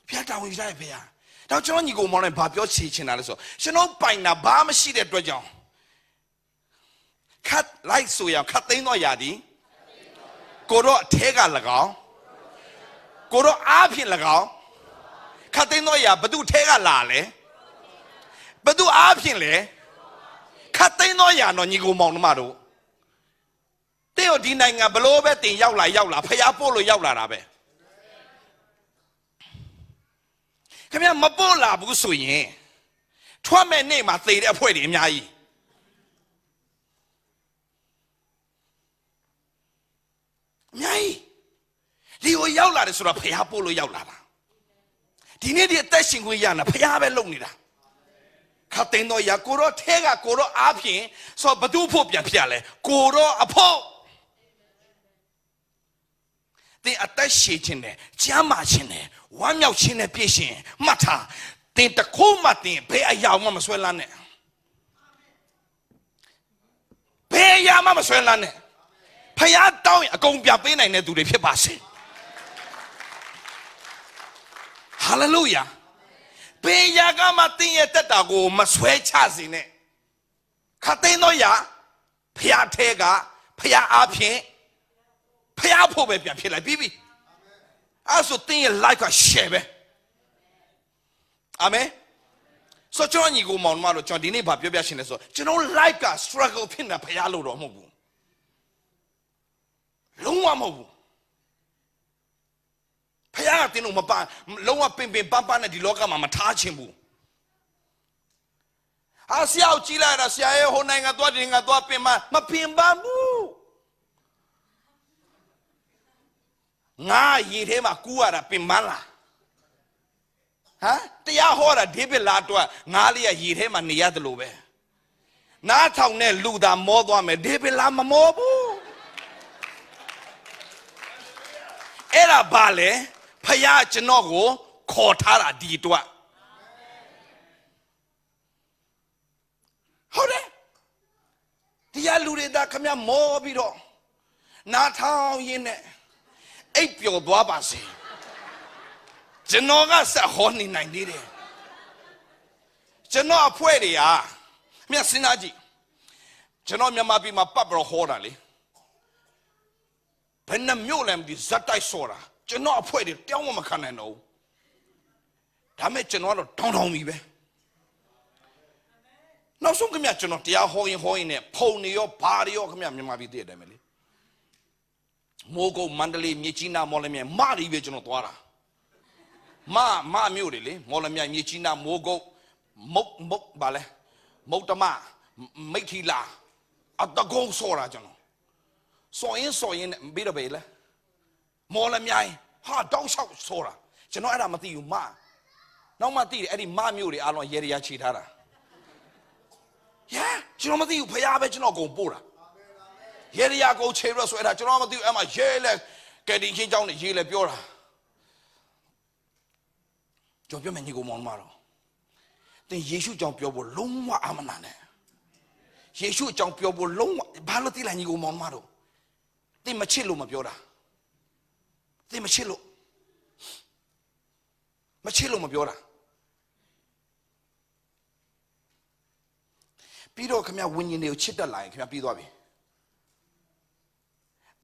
Pay out down when you die, pay out. Now, John, you go more and pop your teaching also. She no buying a bomb sheet at Rajon. Cut like so young, cut the no yadi. Goro Tega Lagao Goro Apin Lagao Catenoya, Badu Tega Lale Badu Apin Le Catenoya no Nigo Monmaro. They are denying a below betting Yaula Yaula, Payapolo Yaula Rabe. Come here, Mabola Busuye. Twame name I say they're waiting Yai. Nyai, Leo Yaula is sort of Payapolo Yaula. Dinidi attaching with Yana, Payabe Lonida. Cateno Yakuro, Tega Koro Apin, so Badu Popia Piale, Koro Apo. They attach in there, Jamachine, one Yauchine Pishin, Mata, think the Komati, Pay a Yamama Swellane. Pay Yamama Swellane. Paya down a gong biapina and do the pibasi. Hallelujah. Paya gamatin at Tetago, Masway Chazine. Catenoya, Pia Tega, Pia Apien, Pia Pobe Pia Bibi. I also think like a shebe. Amen. So, John, you go Monmaro, John Dini, Babia, so you don't like a struggle pin a Payalo Romo. Longamo Payatino Mapa, Loa Pimpe Papa and the Loca Mama Tachimbu. I see how Chila, I see how Honanga Dwatting a Dwapima, Mapimbamu. Na ye him a Kuara Pimala. Huh? The Yahora Dibilatua, Nalia ye him and the Yadalube. Natane Luda Modwame Dibilama Mobu. Era Bale, Paya Chinogo, Kotara Didwa. ခမမောပြီးတော့နားထောင်ရင်းနဲ့အိပ်ပျော်သွားပါစေကျွန်တော်ကဆက်ဟောနေနိုင်သေးတယ်ကျွန်တော်အဖွဲတွေဟာမြတ်စဉ်းစားကြည့်ကျွန်တော်မြန်မာပြည်မှာပတ်ပြီးတော့ဟောတာလေဘယ်နှမျိုးလဲမသိဇက်တိုက်ဆော်တာကျွန်တော်အဖွဲတွေတောင်းမခံနိုင်တော့ဘူးဒါမဲ့ကျွန်တော်ကတော့တောင်းတောင်းပြီပဲနောက်ဆုံးခင်ဗျကျွန်တော်တရားဟောရင်နဲ့ဖုန်နေရောဘာတွေရောခင်ဗျမြန်မာပြည်တည်းတယ်မယ်လေမိုးကုတ်မန္တလေးမြစ်ကြီးနားမော်လမြိုင်မရီပဲကျွန်တော်သွားတာမမျိုးတွေလေမော်လမြိုင်မြစ်ကြီးနားမိုးကုတ်မုတ်ဗာလဲမုတ်တမမိတ်ထီလာအတကုံးဆော်တာကျွန်တော်ဆော်ရင်ပြီးတော့ပဲလေမော်လမြိုင်ဟာတောက်လျှောက်ဆော်တာကျွန်တော်အဲ့ဒါမသိဘူးနောက်မှသိတယ်အဲ့ဒီမမျိုးတွေအားလုံးရေရချီထားတာကျွန်တော်မသိဘူးဖရားပဲကျွန်တော်ကုန်ပို့တာရေရကုန်ချေရဆိုအဲ့ဒါကျွန်တော်မသိဘူးအဲ့မှာရေလဲကဲတင်ချင်းเจ้าနေရေလဲပြောတာကျွန်တော်ပြောမယ်ညီကောင်မောင်မတော်တင်ယေရှုကြောင့်ပြောဖို့လုံးဝအာမနာနဲ့ယေရှုကြောင့်ပြောဖို့လုံးဝဘာလို့သိလိုက်ညီကောင်မောင်မတော်တင်မချစ်လို့မပြောတာတင်မချစ်လို့မပြောတာပြီးတော့ခင်ဗျဝิญဉ်တွေကိုချစ်တတ်လာရင်ခင်ဗျပြီးသွားပြီ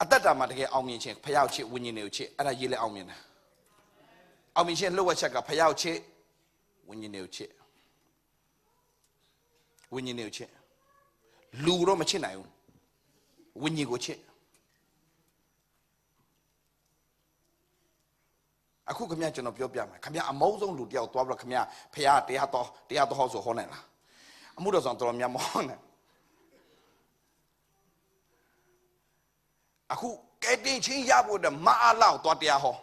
အတ္တတာမှာတကယ်အောင်မြင်ခြင်းဖယောက်ချစ်ဝิญဉ်တွေကိုချစ်အဲ့ဒါရေးလဲအောင်မြင်တယ်အောင်မြင်ခြင်းလှုပ်ဝက်ချက်ကဖယောက်ချစ်ဝิญဉ်တွေကိုချစ်လူတော့မချစ်နိုင်ဘူးဝิญဉ်ကိုချစ်အခုခင်ဗျကျွန်တော်ပြောပြမယ်ခင်ဗျအမုန်းဆုံးလူတယောက်သွားပြီးတော့ခင်ဗျဖယားတရားတော်ဆိုဟောနိုင်လားအမှုတော်ဆောင်တော်များမဟောနိုင်အခုကဲတင်ချင်းရဖို့တဲ့မအားလောက်သွားတရားဟော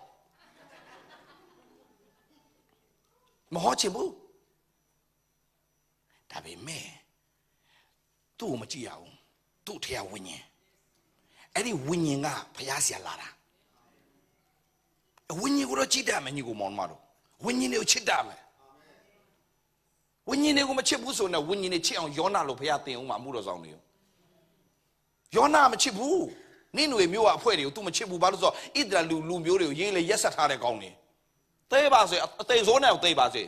မဟောချင်ဘူးဒါပေမဲ့သူ့ကိုမကြည့်ရအောင်သူ့ထဲကဝิญဉ်အဲ့ဒီဝิญဉ်ကဖယားဆရာလာတာဝิญဉ်ကိုတော့ချစ်တတ်မယ်ညီကိုမောင်မတော်ဝิญဉ်တွေကိုချစ်တတ်မယ်ဝิญဉ်တွေကိုမချစ်ဘူးဆိုတော့ဝิญဉ်တွေချစ်အောင်ယောနာလို့ဖခင်တင်အောင်မှာမှုတော်ဆောင်နေရောယောနာမချစ်ဘူးနင်းတွေမျိုးကအဖွဲတွေကို तू မချစ်ဘူးဘာလို့ဆိုတော့ဣသရေလလူမျိုးတွေကိုရေးလေရက်ဆက်ထားတဲ့ကောင်းနေသေပါစေအသေးစိုးနဲ့သေပါစေ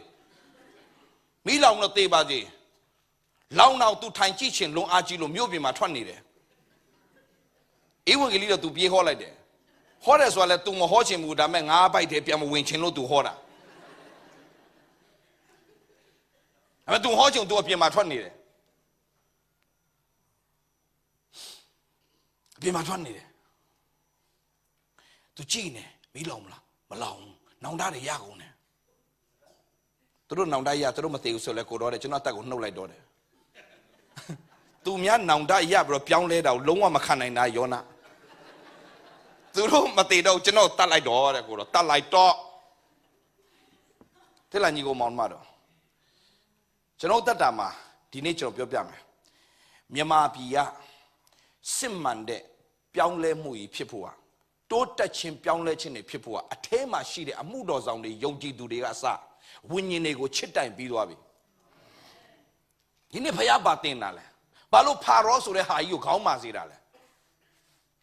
မိလောင်တော့သေပါစေလောင်တော့ तू ထိုင်ကြည့်ချင်လွန်အားကြီးလို့မြို့ပြင်မှာထွက်နေတယ်ဧဝံဂေလိတော့ तू ပြေးဟောလိုက်တယ်ဟောတယ်ဆိုတော့လေ तू မဟောချင်ဘူးဒါပေမဲ့ငါးပိုက်တည်းပြန်မဝင်ချင်လို့ तू ဟောတာအဲ့ तू ဟောချင် तू အပြင်မှာထွက်နေတယ်အပြင်မှာထွက်နေတယ် तू ကြည့်နေမီးလောင်မလားမလောင်နောင်တတွေရကုန်တယ်သူတို့နောင်တရသူတို့မသိဘူးဆိုလဲကိုတော့တယ်ကျွန်တော်တက်ကိုနှုတ်လိုက်တော့တယ် तू များနောင်တရပြီးတော့ပြောင်းလဲတာကိုလုံးဝမခံနိုင်တာယောနာသူတို့မသိတော့ကျွန်တော်တတ်လိုက်တော့တဲ့ကိုတော့တတ်လိုက်တော့တဲ့လာညီကိုမောင်မတော်ကျွန်တော်တက်တာမှာဒီနေ့ကျွန်တော်ပြောပြမယ်မြန်မာပြည်ကစစ်မှန်တဲ့ပြောင်းလဲမှုကြီးဖြစ်ဖို့ဟာတိုးတက်ခြင်းပြောင်းလဲခြင်းတွေဖြစ်ဖို့ဟာအထဲမှာရှိတဲ့အမှုတော်ဆောင်တွေယုံကြည်သူတွေကအစဝိညာဉ်တွေကိုချစ်တိုင်ပြီးသွားပြီဒီနေ့ဖယားပါတင်တာလဲဘာလို့ဖာရောဆိုတဲ့ဟာကြီးကိုခေါင်းမာစေတာလဲ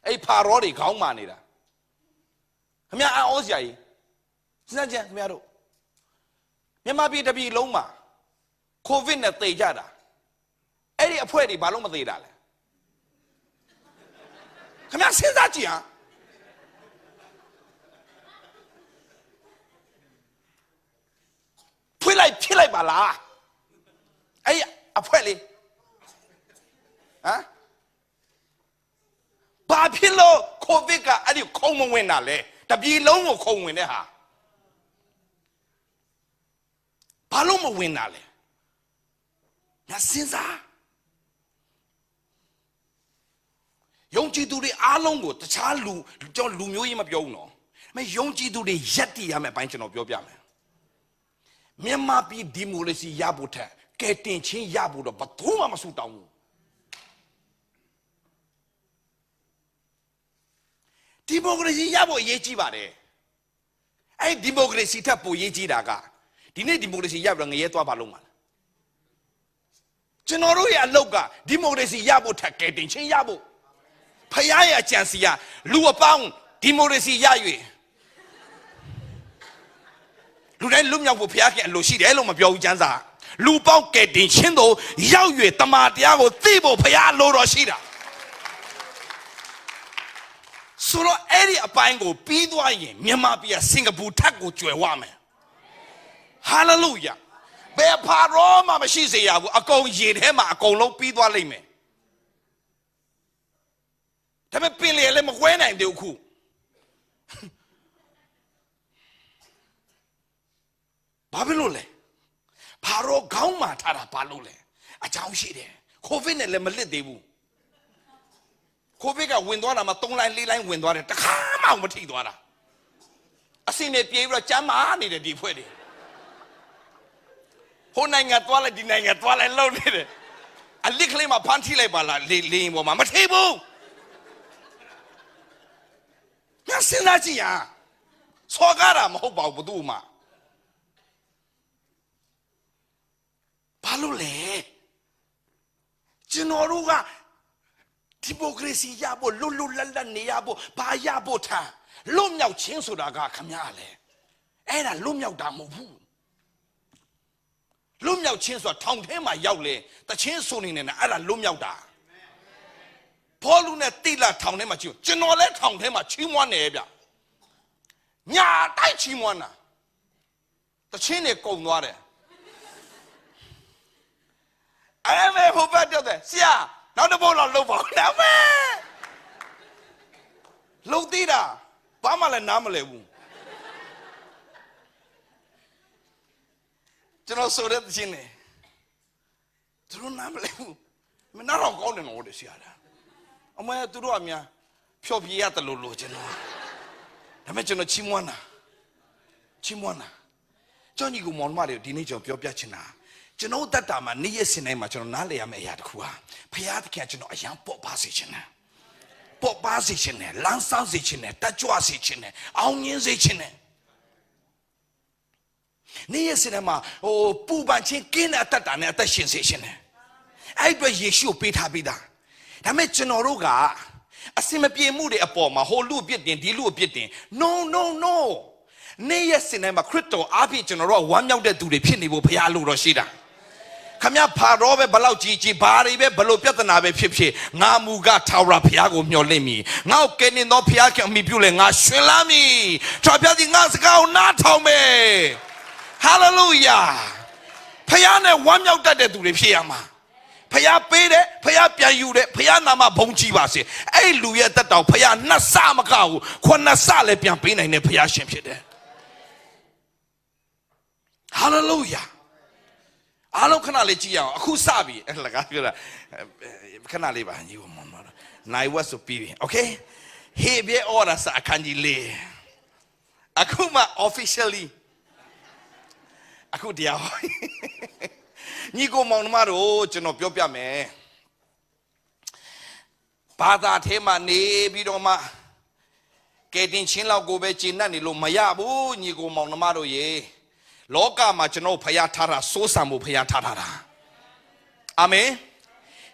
အဲ့ဖာရောတွေခေါင်းမာနေတာခင်ဗျာအောစရာကြီးစဉ်းစားကြခင်ဗျာတို့မြန်မာပြည်တစ်ပြည်လုံးမှာကိုဗစ်နဲ့သေကြတာအဲ့ဒီအဖွဲ့တွေဘာလို့မသေတာလဲခင်ဗျာစဉ်းစားကြည့်ဟာဖွင့်လိုက်ဖြစ်လိုက်ပါလားအဲ့အဖွဲ့လေးဟမ်ဘာဖြစ်လို့ကိုဗစ်ကအဲ့ဒီခုံမဝင်တာလဲတပြည်လုံးကိုခုံဝင်တဲ့ဟာဘာလို့မဝင်တာလဲညစဉ်းစားယုံကြည်သူတွေအားလုံးကိုတခြားကျွန်တော်လူမျိုးကြီးမပြောဘူးနော်မယုံကြည်သူတွေရက်တည်ရမယ်အပိုင်းကျွန်တော်ပြောပြမယ်မြန်မာပြည်ဒီမိုကရေစီရဖို့ထက်ကဲတင်ချင်းရဖို့တော့ဘယ်သူမှမဆူတောင်းဘူးဒီမိုကရေစီရဖို့အရေးကြီးပါတယ်အဲ့ဒီမိုကရေစီထက်ပိုရေးကြီးတာကဒီနေ့ဒီမိုကရေစီရပြီးတော့ငရဲသွားပါလုံးပါလားကျွန်တော်တို့ရဲ့အလုပ်ကဒီမိုကရေစီရဖို့ထက်ကဲတင်ချင်းရဖို့ ဖယားရဲ့အကြံစီကလူအပေါင်းဒီမိုကရေစီရ၍လူတိုင်းလွတ်မြောက်ဖို့ဖယားခင်အလိုရှိတယ်လို့မပြောဘူးကျမ်းစာလူပေါင်းကဲတင်ချင်းတို့ရောက်၍တမန်တရားကိုသိဖို့ဖယားလိုတော်ရှိတာဆိုတော့အဲ့ဒီအပိုင်းကိုပြီးသွားရင်မြန်မာပြည်စင်ကာပူထက်ကိုကျွယ်ဝမယ်ဟာလေလုယာဘယ်ဖာရောမှမရှိစေရဘူးအကုန်ရေထဲမှာအကုန်လုံးပြီးသွားလိမ့်မယ်ဒါပေမဲ့ပင်လေလည်းမခွဲနိုင်သေးဘူးခုဘာဖြစ်လို့လဲဖာရောခေါင်းမာထားတာဘာလို့လဲအကြောင်းရှိတယ်ကိုဗစ်နဲ့လည်းမလစ်သေးဘူးကိုဗစ်ကဝင်သွားတာမှ3လိုင်း4လိုင်းဝင်သွားတယ်တခါမှမထိသွားတာအစင်းနဲ့ပြေးပြီးတော့ကျမ်းမာနေတယ်ဒီဖွဲ့တွေဟိုနိုင်ငံသွားလိုက်ဒီနိုင်ငံသွားလိုက်လုံနေတယ်အလစ်ကလေးမှာဖမ်းထိလိုက်ပါလားလေရင်ပေါ်မှာမထိဘူးငါစဉ်းစားကြည့်ရစော်ကားတာမဟုတ်ပါဘူးဘသူမှဘာလို့လဲကျွန်တော်တို့ကဒီမိုကရေစီရဖို့လွတ်လွတ်လပ်လပ်နေရဖို့ဘာရဖို့ထားလွတ်မြောက်ခြင်းဆိုတာကခမရလေအဲ့ဒါလွတ်မြောက်တာမဟုတ်ဘူးလွတ်မြောက်ခြင်းဆိုတာထောင်ထဲမှာရောက်လေတချင်းဆိုနေနေတာအဲ့ဒါလွတ်မြောက်တာဘောလူနဲ့တိလာထောင်ထဲမှာချီကျွန်တော်လည်းထောင်ထဲမှာချီးမွမ်းနေဗျညာတိုက်ချီးမွမ်းတာတချင်းတွေကုန်သွားတယ်အဲ့မဲ့ဟိုဘက်တော့တယ်ဆရာနောက်တစ်ပုတ်လောက်လှုပ်ပါဦးဒါမဲ့လှုပ်သေးတာဘာမှလည်းနားမလဲဘူးကျွန်တော်ဆိုတဲ့တခြင်းနဲ့သူတို့နားမလဲဘူးမနာတော့ကောင်းတယ်နော်တဲ့ဆရာအမေသူတို့အများဖြောပြရတယ်လို့ကျွန်တော်ဒါပေမဲ့ကျွန်တော်ချီးမွမ်းတာကျောင်းကြီးကမောင်မတွေဒီနေ့ကျွန်တော်ပြောပြချင်တာကျွန်တော်တတ်တာမှာနေ့ရက်စင်တိုင်းမှာကျွန်တော်နားလည်ရမယ့်အရာတစ်ခုဟာဖခင်သခင်ကျွန်တော်အရန်ပေါ့ပါစေခြင်းနဲ့ပေါ့ပါစေခြင်းနဲ့လမ်းဆောင်စေခြင်းနဲ့တကြွစေခြင်းနဲ့အောင်မြင်စေခြင်းနဲ့နေ့ရက်စင်တိုင်းမှာဟိုပူပန်ခြင်းကင်းတဲ့အတတ်တာနဲ့အသက်ရှင်စေခြင်းနဲ့အဲ့အတွက်ယေရှုပေးထားပြီးသားဒါပေမဲ့ကျွန်တော်တို့ကအစင်မပြေမှုတွေအပေါ်မှာဟိုလူအပြစ်တင်ဒီလူအပြစ်တင် no နေ့ရက်စင်တိုင်းမှာခရစ်တော်အားဖြင့်ကျွန်တော်တို့ကဝမ်းမြောက်တဲ့သူတွေဖြစ်နေဖို့ဘုရားလိုတော်ရှိတာခမရဖာရောပဲဘလောက်ကြီးဘာတွေပဲဘလို့ပြဿနာပဲဖြစ်ငါမူကထာဝရဘုရားကိုမျှော်လင့်မည်ငါ့ကိုကယ်တင်သောဘုရားခင်အမိပြုလေငါရှင်လာမည်ထာဝရဘုရားဒီငါစကားကိုနားထောင်မယ်ဟာလေလုယာဘုရားနဲ့ဝမ်းမြောက်တတ်တဲ့သူတွေဖြစ်ရမှာဘုရားပေးတယ်ဘုရားပြန်ယူတယ်ဘုရားနာမဘုန်းကြီးပါစေအဲ့လူရဲ့တက်တော်ဘုရားနှစ်ဆမကဘူးခုနှစ်ဆလည်းပြန်ပေးနိုင်တဲ့ဘုရားရှင်ဖြစ်တယ်ဟာလေလုယာအားလုံးခဏလေးကြည့်ရအောင်အခုစပြီအဲ့လကားပြောတာခဏလေးပါညီမမနိုင်ဝတ်ဆိုပြီးโอเคဟေဘဲအော်ရာစာအခန်းကြီးလေးအခုမှ officially အခုတရားညီကိုမောင်နှမတို့ကျွန်တော်ပြောပြမယ်ဘာသာထဲမှာနေပြီးတော့မှကဲတင်ချင်းလောက်ကိုပဲကျင့်တတ်နေလို့မရဘူးညီကိုမောင်နှမတို့ရေလောကမှာကျွန်တော်ဖျားထားတာစိုးစံမှုဖျားထားတာအာမင်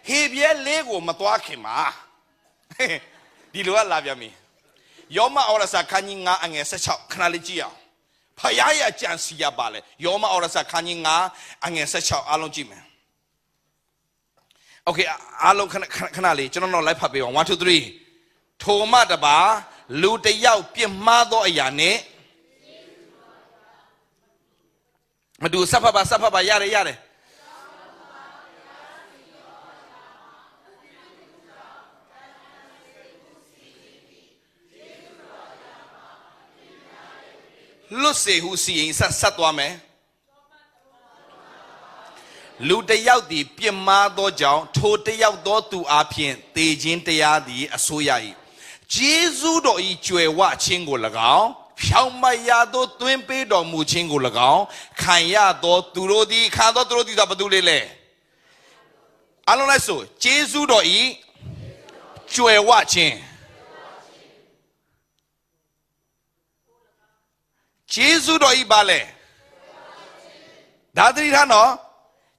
ဟေဘဲလေးကိုမသွားခင်မှာဒီလိုကလာပြန်ပြီယောမဩရစာခန်းကြီး9အငယ်16ခဏလေးကြည့်အောင်ဖျားရဲ့အကြံစီရပါလေယောမဩရစာခန်းကြီး9အငယ်16အားလုံးကြည့်မယ်โอเคအားလုံးခဏလေးကျွန်တော်တော့လိုက်ဖတ်ပေးအောင်1 2 3ထိုမှတပါလူတယောက်ပြစ်မှားသောအရာနဲ့မတူစဖတ်ပါရတယ်လွတ်စေဟုစီရင်ဆက်သွားမယ်လူတယောက်သည်ပြစ်မှားသောကြောင့်ထိုတယောက်သောသူအပြင်သေခြင်းတရားသည်အစိုးရ၏ဂျေဇုတော်၏ကြွယ်ဝခြင်းကို၎င်းဖြောင်းမရသောသွင်းပေးတော်မူခြင်းကို၎င်းခံရသောသူတို့သည်ခံသောသူတို့သည်ဆိုဘာလို့လဲအလုံးလိုက်ဆိုဂျေဇုတော်၏ကြွယ်ဝခြင်းဂျေဇုတော်ဤပါလေဒါသတိထားနော်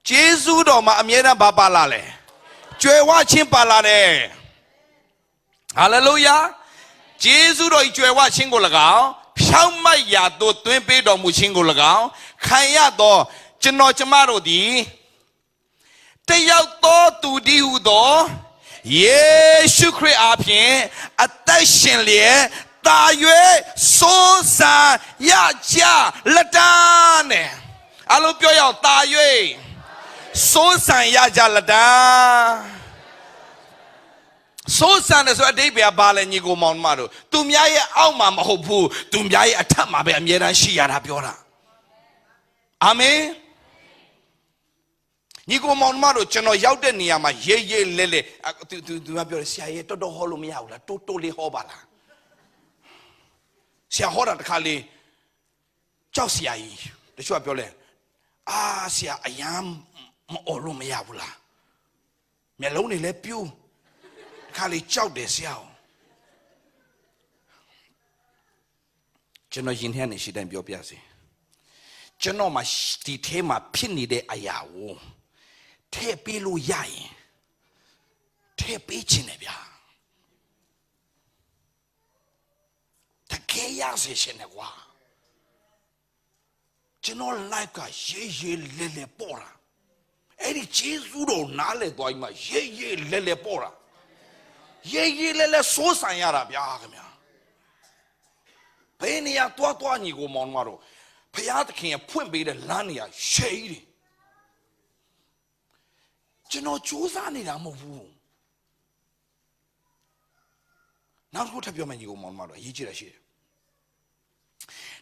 ဂျေဇုတော်မှာအမြဲတမ်းဘာပါလာလဲကြွယ်ဝခြင်းပါလာတယ် ဟာလေလုယာယေရှုတော်၏ကြွယ်ဝခြင်းကို၎င်းရှောင်းမတ်ရာသို့သွင်းပေးတော်မူခြင်းကို၎င်းခံရသောကျွန်တော်ကျမတို့သည်တယောက်သောသူတည်းဟုသောယေရှုခရစ်အားဖြင့်အသက်ရှင်လျက်တာ၍စိုးစံရကြလက်တန်းနဲ့အလုံးပြောရအောင်တာ၍စိုးစံရကြလက်တန်းစိုးစံတယ်ဆိုအတိတ်ပဲဘာလဲညီကိုမောင်မတို့သူများရဲ့အောက်မှာမဟုတ်ဘူးသူများရဲ့အထက်မှာပဲအမြဲတမ်းရှိရတာပြောတာအာမင်ညီကိုမောင်မတို့ကျွန်တော်ရောက်တဲ့နေရာမှာရေးရေးလဲလဲသူကပြောတယ်ဆရာရဲ့တော်တော်ဟောလို့မရဘူးလားတိုးတိုးလေးဟောပါလားဆရာဟောတာတခါလေကြောက်ဆရာကြီးတချို့ကပြောလဲဆရာအယမ်းမအော်လို့မရဘူးလားမျက်လုံးတွေလည်းပြူးတခါလေကြောက်တယ်ဆရာကျွန်တော်ရင်ထဲနေရှိတိုင်းပြောပြစေကျွန်တော်မှာဒီထဲမှာဖြစ်နေတဲ့အရာကိုထည့်ပေးလို့ရရင်ထည့်ပေးခြင်းနဲ့ဗျာတကယ်ရစေရှင်နဲ့ကွာကျွန်တော် life ကရေးရေးလဲလဲပေါ်တာအဲ့ဒီဂျေဇုတော်နားလဲသွားပြီးမှရေးရေးလဲလဲပေါ်တာရေးရေးလဲလဲစိုးစံရတာဗျာခင်ဗျာဘယ်နေရာတွားညီကိုမောင်တို့ဖျားသခင်ဖွင့်ပေးတဲ့လမ်းနေရာရှည်တယ်ကျွန်တော်ကြိုးစားနေတာမဟုတ်ဘူးနောက်တစ်ခုထပ်ပြောမယ်ညီကိုမောင်တို့အရေးကြီးတာရှိတယ်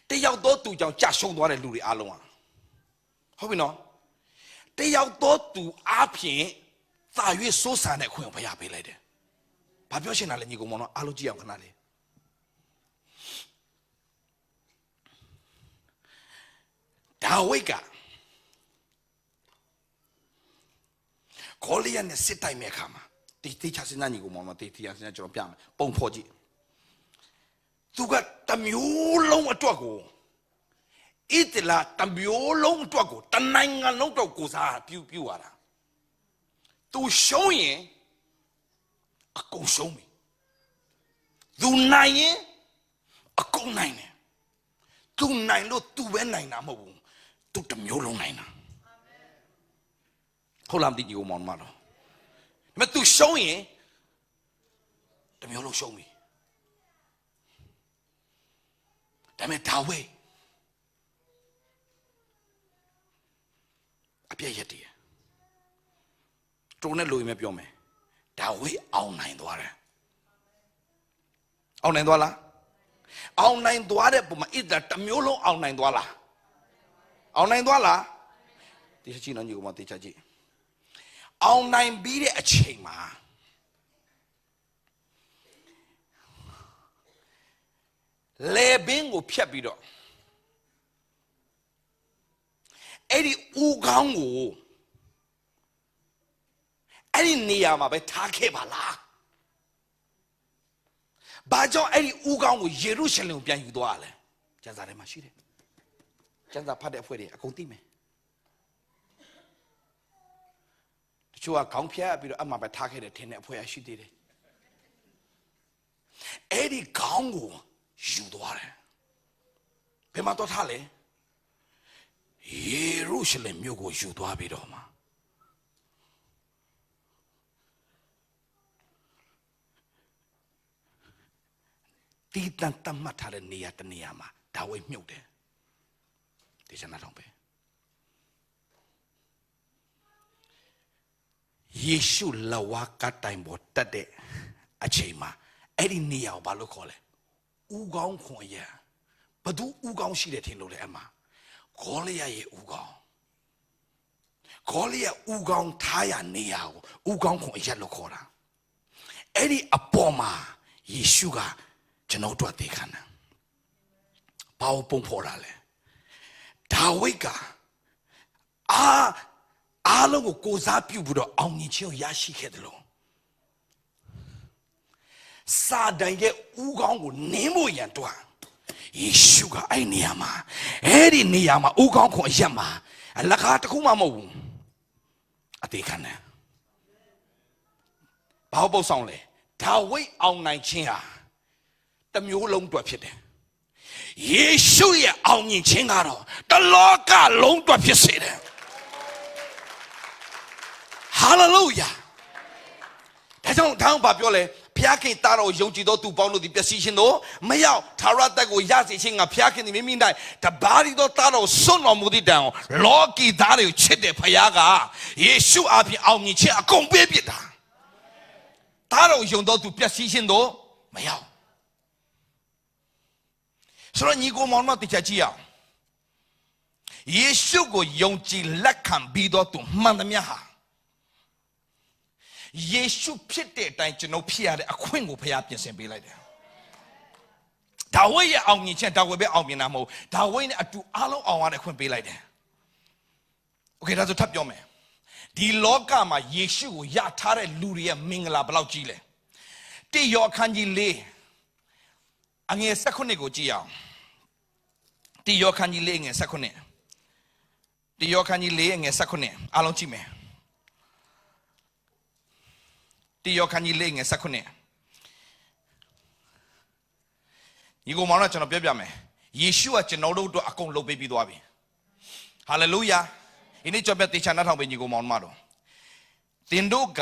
တယောက်တော့သူကြောင့်ကြာရှုံးသွားတဲ့လူတွေအားလုံးဟုတ်ပြီနော်တယောက်တော့သူအားဖြင့်သာ၍စိုးစံတဲ့ခွင့်ကိုဘုရားပေးလိုက်တယ်ဘာပြောချင်တာလဲညီကိုမောင်တို့အားလုံးကြည့်အောင်ခဏလေးဒါဝိတ်ကခေါ်လျက်နဲ့စစ်တိုက်မဲ့အခါမှာတေချာစဉ်းစားညီကိုမောင်တို့တေချာစဉ်းစားကျွန်တော်ပြမယ်ပုံဖော်ကြည့်သူကတမျိုးလုံးအတွက်ကိုဣတလာတမျိုးလုံးအတွက်ကိုတနိုင်ငံလုံးအတွက်ကိုစားပြုရတာသူရှုံးရင်အကုန်ရှုံးပြီသူနိုင်ရင်အကုန်နိုင်တယ်သူနိုင်လို့သူပဲနိုင်တာမဟုတ်ဘူးသူတမျိုးလုံးနိုင်တာဟုတ်လားမသိညီကိုမောင်မတော်ဒါပေမဲ့သူရှုံးရင်တမျိုးလုံးရှုံးပြီဒါပေမဲ့ဒါဝိအပြည့်ရတည်တုံးနဲ့လူရင်မပြောမယ်ဒါဝိအောင်နိုင်သွားတယ်အောင်နိုင်သွားလားအောင်နိုင်သွားတဲ့ပုံမှာဣဒတမျိုးလုံးအောင်နိုင်သွားလားအောင်နိုင်သွားလားဒီချက်ကြည့်နော်ညီကောင်မတေချာကြည့်အောင်နိုင်ပြီးတဲ့အချိန်မှာလေဘင်းကိုဖြတ်ပြီးတော့အဲ့ဒီဦးခေါင်းကိုအဲ့ဒီနေရာမှာပဲထားခဲ့ပါလားဘာကြောင့်အဲ့ဒီဦးခေါင်းကိုယေရုရှလင်ကိုပြန်ယူသွားရလဲကျမ်းစာထဲမှာရှိတယ်ကျမ်းစာဖတ်တဲ့အဖွဲ့တွေအကုန်သိမယ်တချို့ကခေါင်းဖြတ်ပြီးတော့အမှပဲထားခဲ့တယ်ထင်တဲ့အဖွဲ့အရှိသေးတယ်အဲ့ဒီခေါင်းကိုယူသွားတယ်ဘယ်မှာတော့ထားလဲယေရုရှလင်မြို့ကိုယူသွားပြီးတော့မှာတီးတန်တတ်မှတ်ထားတဲ့နေရာတနေရာမှာဒါဝိမြုပ်တယ်ဒီစနာတော့ပဲယေရှုလဝါကတိုင်ပေါ်တက်တဲ့အချိန်မှာအဲ့ဒီနေရာကိုဘာလို့ခေါ်လဲဦးကောင်းခွန်ရဘသူဦးကောင်းရှိတယ်ထင်လို့လေအမှဂေါလိယရဲ့ဦးကောင်းဂေါလိယဦးကောင်းထားရနေရာကိုဦးကောင်းခွန်ရက်လို့ခေါ်တာအဲ့ဒီအပေါ်မှာယေရှုကကျွန်တော်တို့အသေးခံတာဘာလို့ပုံဖော်တာလဲဒါဝိတ်ကအားလုံးကိုကိုစားပြုပြီးတော့အောင်မြင်ခြင်းကိုရရှိခဲ့တယ်လို့စာတန်ရဲ့ဦးခေါင်းကိုနင်းဖို့ရန်တွားယေရှုကအဲ့နေရာမှာအဲ့ဒီနေရာမှာဦးခေါင်းခွန်အရက်မှာအလကားတစ်ခုမှမဟုတ်ဘူးအသေးခံတယ်ဘာလို့ပုတ်ဆောင်လဲ ဒါဝိဒ်အောင်နိုင်ခြင်းဟာတစ်မျိုးလုံးအတွက်ဖြစ်တယ်ယေရှုရဲ့အောင်မြင်ခြင်းကတော့တလောကလုံးအတွက်ဖြစ်စေတယ်ဟာလေလုယာဒါကြောင့်ဘာပြောလဲဖျားခင်သားတော်ယုံကြည်သောသူပေါင်းတို့သည်ပျက်စီးခြင်းတို့မရောက်ထာဝရတက်ကိုရစေခြင်းကဖျားခင်သည်မိမိ၌တပါးရီသောသားတော်ဆွတ်တော်မူသည့်တန်လောကီသားတွေကိုချစ်တဲ့ဖျားကယေရှုအပြင်အောင်မြင်ခြင်းအကုန်ပေးပြစ်တာသားတော်ယုံသောသူပျက်စီးခြင်းတို့မရောက်ဆိုတော့ညီကိုမောင်မတို့တရားကြည့်အောင်ယေရှုကိုယုံကြည်လက်ခံပြီးတော့သူမှန်သမျှဟာယေရှုဖြစ်တဲ့အတိုင်းကျွန်တော်ဖြစ်ရတဲ့အခွင့်ကိုဘုရားပြင်ဆင်ပေးလိုက်တယ်ဒါဝိဒ်ရဲ့အောင်မြင်ခြင်းဒါဝိဒ်ပဲအောင်မြင်တာမဟုတ်ဒါဝိဒ်နဲ့အတူအားလုံးအောင်ရတဲ့အခွင့်ပေးလိုက်တယ်โอเคဒါဆိုထပ်ပြောမယ်ဒီလောကမှာယေရှုကိုယထားတဲ့လူတွေရဲ့မင်္ဂလာဘယ်လောက်ကြီးလဲတိယောအခန်းကြီး၄အငယ်19ကိုကြည့်အောင်တိယောအခန်းကြီး၄ငယ်19တိယောအခန်းကြီး၄ငယ်19အားလုံးကြည့်မယ်တိယောခန်းကြီး၄ငယ်19ဒီကောင်မတော်ကျွန်တော်ပြောပြမယ်ယေရှုကကျွန်တော်တို့အတွက်အကုန်လုပ်ပေးပြီးသွားပြီဟာလေလုယာဒီနေ့ကျွန်တော်တေချာနှထောင်ပေးညီကောင်မောင်မတော်သင်တို့က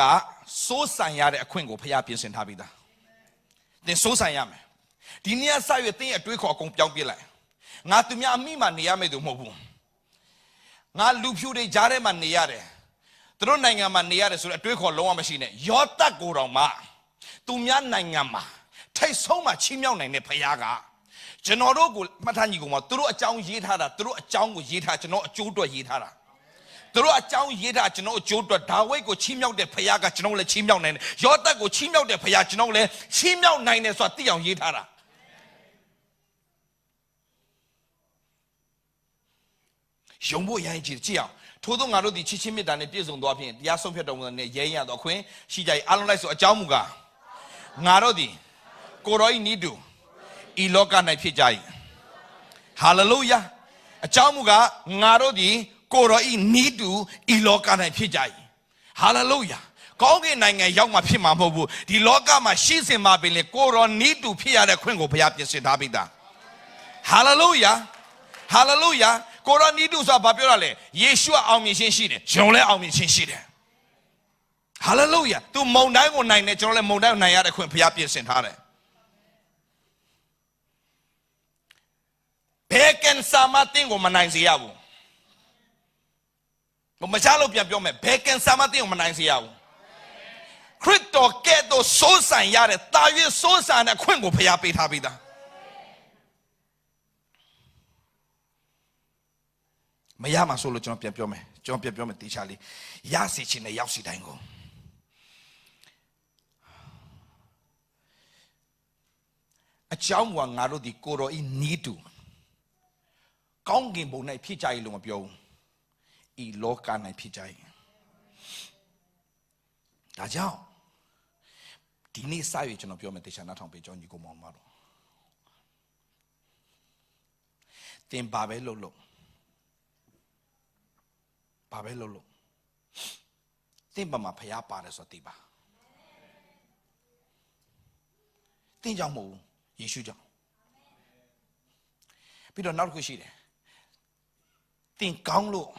စိုးစံရတဲ့အခွင့်ကိုဖခင်ပြင်ဆင်ထားပြီးသားသင်စိုးစံရမယ်ဒီနေ့အစရွေးသင်ရဲ့အတွေးခေါ်အကုန်ပြောင်းပြလိုက်ငါသူများအမိမှနေရမယ်သူမဟုတ်ဘူးငါလူဖြူတွေကြားထဲမှာနေရတယ်သူတို့နိုင်ငံမှာနေရတယ်ဆိုတော့အတွေးခေါ်လုံးဝမရှိနဲ့ယောသတ်ကိုတော်မှာသူများနိုင်ငံမှာထိတ်ဆုံးမှာချီးမြှောက်နိုင်တဲ့ဖခင်ကကျွန်တော်တို့ကိုမှတ်ထားညီကောင်မသူတို့အကြောင်းရေးထားတာသူတို့အကြောင်းကိုရေးထားကျွန်တော်အကျိုးအတွက်ရေးထားတာသူတို့အကြောင်းရေးထားကျွန်တော်အကျိုးအတွက်ဒါဝိဒ်ကိုချီးမြှောက်တဲ့ဖခင်ကကျွန်တော်လည်းချီးမြှောက်နိုင်တယ်ယောသတ်ကိုချီးမြှောက်တဲ့ဖခင်ကျွန်တော်လည်းချီးမြှောက်နိုင်တယ်ဆိုတာသိအောင်ရေးထားတာယုံဖို့ရရင်ကြည့်အောင်ထို့သောငါတို့သည်ချစ်ချင်းမေတ္တာနဲ့ပြည့်စုံသောဖြင့်တရားဆုံးဖြတ်တော်မူသောနဲ့ရဲရသောအခွင့်ရှိကြ၏အလုံးလိုက်ဆိုအကြောင်းမူကားငါတို့သည်ကိုယ်တော်၏နိတုဤလောက၌ဖြစ်ကြ၏ဟာလေလုယာအကြောင်းမူကားငါတို့သည်ကိုယ်တော်၏နိတုဤလောက၌ဖြစ်ကြ၏ဟာလေလုယာကောင်းကင်နိုင်ငံရောက်မှဖြစ်မှာမဟုတ်ဘူးဒီလောကမှာရှိစင်မှာပင်လေကိုယ်တော်နိတုဖြစ်ရတဲ့ခွင့်ကိုဘုရားပြင်ဆင်ထားပြီးသားဟာလေလုယာဟာလေလုယာကိုရောနီတုဆိုတာဘာပြောရလဲယေရှုအောင်မြင်ခြင်းရှိတယ်ယုံလဲအောင်မြင်ခြင်းရှိတယ်ဟာလေလုယာသူမုန်တိုင်းကိုနိုင်တယ်ကျွန်တော်လည်းမုန်တိုင်းကိုနိုင်ရတဲ့ခွင့်ဘုရားပြင်ဆင်ထားတယ်ဘယ်ကန်ဆာမတင်ကိုမနိုင်စေရဘူးမချလို့ပြန်ပြောမယ်ဘယ်ကန်ဆာမတင်ကိုမနိုင်စေရဘူးခရစ်တော်ကဲ့သို့စိုးစံရတဲ့တာ၍စိုးစံတဲ့ခွင့်ကိုဘုရားပေးထားပြီးသားမရမှာဆိုလို့ကျွန်တော်ပြန်ပြောမယ်တေချာလေးရစီခြင်းနဲ့ရောက်စီတိုင်းကိုအကြောင်းကငါတို့ဒီကိုတော်ဤနီးတူကောင်းကင်ဘုံ၌ဖြစ်ကြ၏လို့မပြောဘူးဤလောက၌ဖြစ်ကြ၏ဒါကြောင့်ဒီနေ့စရွေးကျွန်တော်ပြောမယ်တေချာနားထောင်ပေးကြောင်းညီကိုမောင်မတော်သင်ပါပဲလို့ဘာပဲလို့သင်ပါမှာဖျားပါတယ်ဆိုသိပါသင်ကြောင့်မဟုတ်ယေရှုကြောင့်ပြီးတော့နောက်တစ်ခုရှိတယ်သင်ကောင်းလို့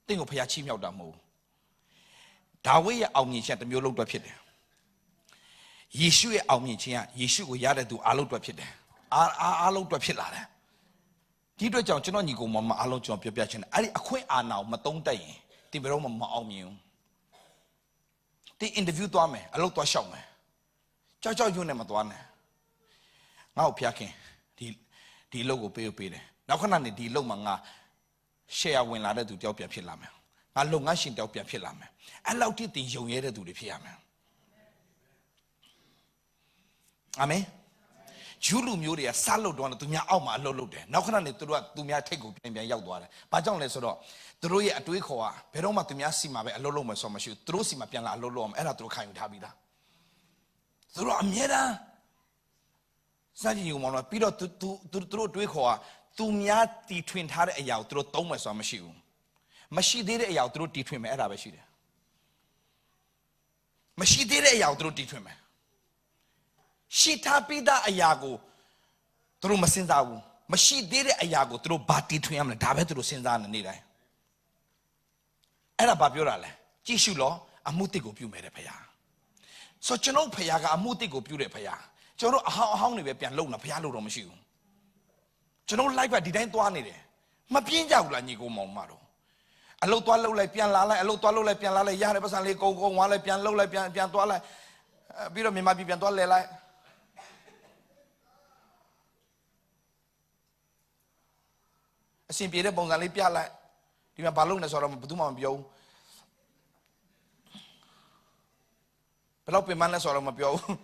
သင်ကိုဖျားချီးမြှောက်တာမဟုတ်ဒါဝိဒ်ရဲ့အောင်မြင်ခြင်းတစ်မျိုးလုံးအတွက်ဖြစ်တယ်ယေရှုရဲ့အောင်မြင်ခြင်းကယေရှုကိုရတဲ့သူအားလုံးအတွက်ဖြစ်တယ်အားလုံးအတွက်ဖြစ်လာတယ်ဒီအတွက်ကြောင့်ကျွန်တော်ညီကောင်မအားလုံးကျွန်တော်ပြောပြချင်တယ်အဲ့ဒီအခွင့်အာဏာကိုမတုံးတက်ရင်တင်ဘယ်တော့မှမအောင်မြင်ဘူးတင်အင်တာဗျူးသွားမယ်အလုပ်သွားရှောက်မယ်ကြောက်ရွံ့နေမသွားနဲ့ငါ့ကိုဖျားခင်ဒီအလုပ်ကိုပေးတယ်နောက်ခဏနေဒီအလုပ်မှာငါ share ဝင်လာတဲ့သူတယောက်ပြန်ဖြစ်လာမယ်ငါလုပ်ငန်းရှင်တယောက်ပြန်ဖြစ်လာမယ်အဲ့လောက်ထိတင်ယုံရဲတဲ့သူတွေဖြစ်ရမယ်အာမင်ဂျူးလူမျိုးတွေကစလုပ်တော့သူများအောက်မှာအလုပ်လုပ်တယ်နောက်ခဏနေသူတို့ကသူများထိတ်ကိုပြန်ရောက်သွားတယ်ဘာကြောင့်လဲဆိုတော့သူတို့ရဲ့အတွေးခေါ်ကဘယ်တော့မှသူများစီမှာပဲအလုပ်လုပ်မယ်ဆိုမှမရှိဘူးသူတို့စီမှာပြန်လာအလုပ်လုပ်အောင်အဲ့ဒါသူတို့ခံယူထားပြီးသားသူတို့အမြဲတမ်းစကြည်ယူမောင်းတော့ပြီးတော့သူတို့တွေးခေါ်ကသူများတီထွင်ထားတဲ့အရာကိုသူတို့သုံးမယ်ဆိုတာမရှိဘူးမရှိသေးတဲ့အရာကိုသူတို့တီထွင်မယ်အဲ့ဒါပဲရှိတယ်မရှိသေးတဲ့အရာကိုသူတို့တီထွင်မယ် ရှိထားပြီးသားအရာကိုသူတို့မစင်စားဘူးမရှိသေးတဲ့အရာကိုသူတို့ဘာတီထွင်ရမလဲဒါပဲသူတို့စဉ်းစားနေတိုင်းအဲ့ဒါဘာပြောတာလဲကြည့်ရှုလောအမှုတစ်ကိုပြုမယ်တဲ့ဖခင်ဆိုကျွန်တော်ဖခင်ကအမှုတစ်ကိုပြုတဲ့ဖခင်ကျွန်တော်အဟောင်းတွေပဲပြန်လုံတာဖခင်လို့တော့မရှိဘူးကျွန်တော် live ကဒီတိုင်းသွားနေတယ်မပြင်းကြဘူးလားညီကိုမောင်မတော်အလုတ်သွားလှုပ်လိုက်ပြန်လာလိုက်အလုတ်သွားလှုပ်လိုက်ပြန်လာလိုက်ရတဲ့ပတ်စံလေးကုန်းဝါလိုက်ပြန်လှုပ်လိုက်ပြန်သွားလိုက်ပြီးတော့မြန်မာပြည်ပြန်သွားလဲလိုက်အစဉ်ပြေတဲ့ပုံစံလေးပြလိုက်ဒီမှာဘာလုပ်နေဆိုတော့ဘယ်သူမှမပြောဘူးဘယ်တော့ပြင်မလဲဆိုတော့မပြောဘူး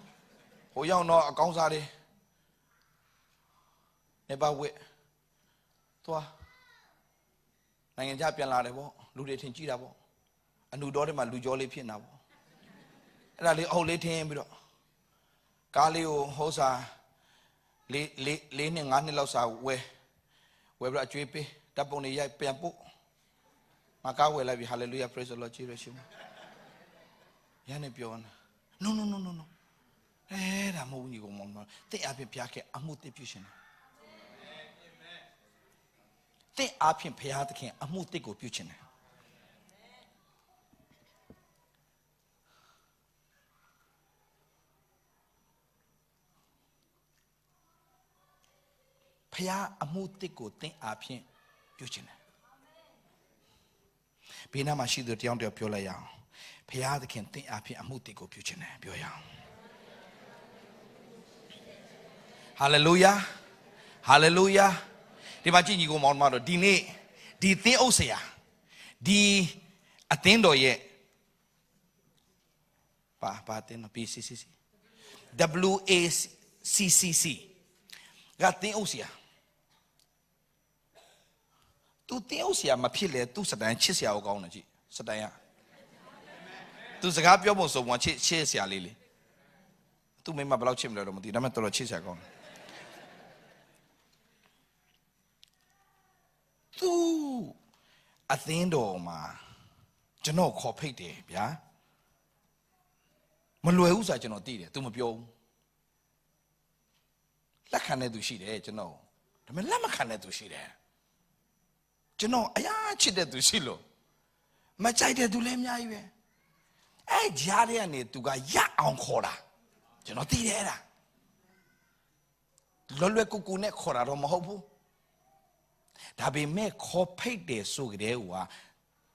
ဟိုရောက်တော့အကောင်းစားတွေနေပါဝစ်သွားနိုင်ငံခြားပြန်လာတယ်ပေါ့လူတွေထင်ကြည့်တာပေါ့အနုတော်တွေမှာလူကြောလေးဖြစ်နေတာပေါ့အဲ့ဒါလေးအုပ်လေးထင်းပြီးတော့ကားလေးကိုဟိုးစား၄နှစ်၅နှစ်လောက်စားဝယ်ပြီးတော့အကျွေးပေးတပ်ပုံတွေရိုက်ပြန်ပို့မကားဝယ်လိုက်ပြီ hallelujah praise the lord ကြည့်ရရှိရနေပြောနေ no အဲ့ဒါမဟုတ်ဘူးညီကောင်မတဲ့အပြင်ဖျားခဲ့အမှုတစ်ပြုရှင်တဲ့အပြင်ဖျားသခင်အမှုတစ်ကိုပြုရှင်တယ်ဖျားအမှုတစ်ကိုတဲ့အပြင်ပြုရှင်တယ်ဘေးနားမှာရှိသူတယောက်ပြောလိုက်ရအောင်ဖျားသခင်တဲ့အပြင်အမှုတစ်ကိုပြုရှင်တယ်ပြောရအောင်Hallelujah. Hallelujah. ဒီမှာကြည့်ညီကိုမောင်မတော်ဒီနေ့ဒီသင်းအုပ်ဆရာဒီအသင်းတော်ရဲ့ပါတင် PCCC WACCC ကသင်းအုပ်ဆရာသူသင်းအုပ်ဆရာမဖြစ်လေသူစတိုင်ချစ်ဆရာကိုကောင်းတယ်ကြည့်စတိုင်ကသူစကားပြောဖို့ဆိုမှချစ်ဆရာလေးလေသူမိမဘယ်လောက်ချစ်မလဲတော့မသိဒါပေမဲ့တော်တော်ချစ်ဆရာကောင်းတယ်သူအသင်းတော်မှာကျွန်တော်ခေါ်ဖိတ်တယ်ဗျာမလွယ်ဘူးဆိုတာကျွန်တော်သိတယ်သူမပြောဘူးလက်ခံတဲ့သူရှိတယ်ကျွန်တော်ဒါပေမဲ့လက်မခံတဲ့သူရှိတယ်ကျွန်တော်အရာချစ်တဲ့သူရှိလို့မကြိုက်တဲ့သူလည်းအများကြီးပဲအဲ့ကြားထဲကနေသူကရအောင်ခေါ်တာကျွန်တော်သိတယ်အဲ့ဒါလွယ်ကူကူနဲ့ခေါ်တာတော့မဟုတ်ဘူးဒါပေမဲ့ခေါ်ဖိတ်တယ်ဆိုကြတဲ့ဟိုက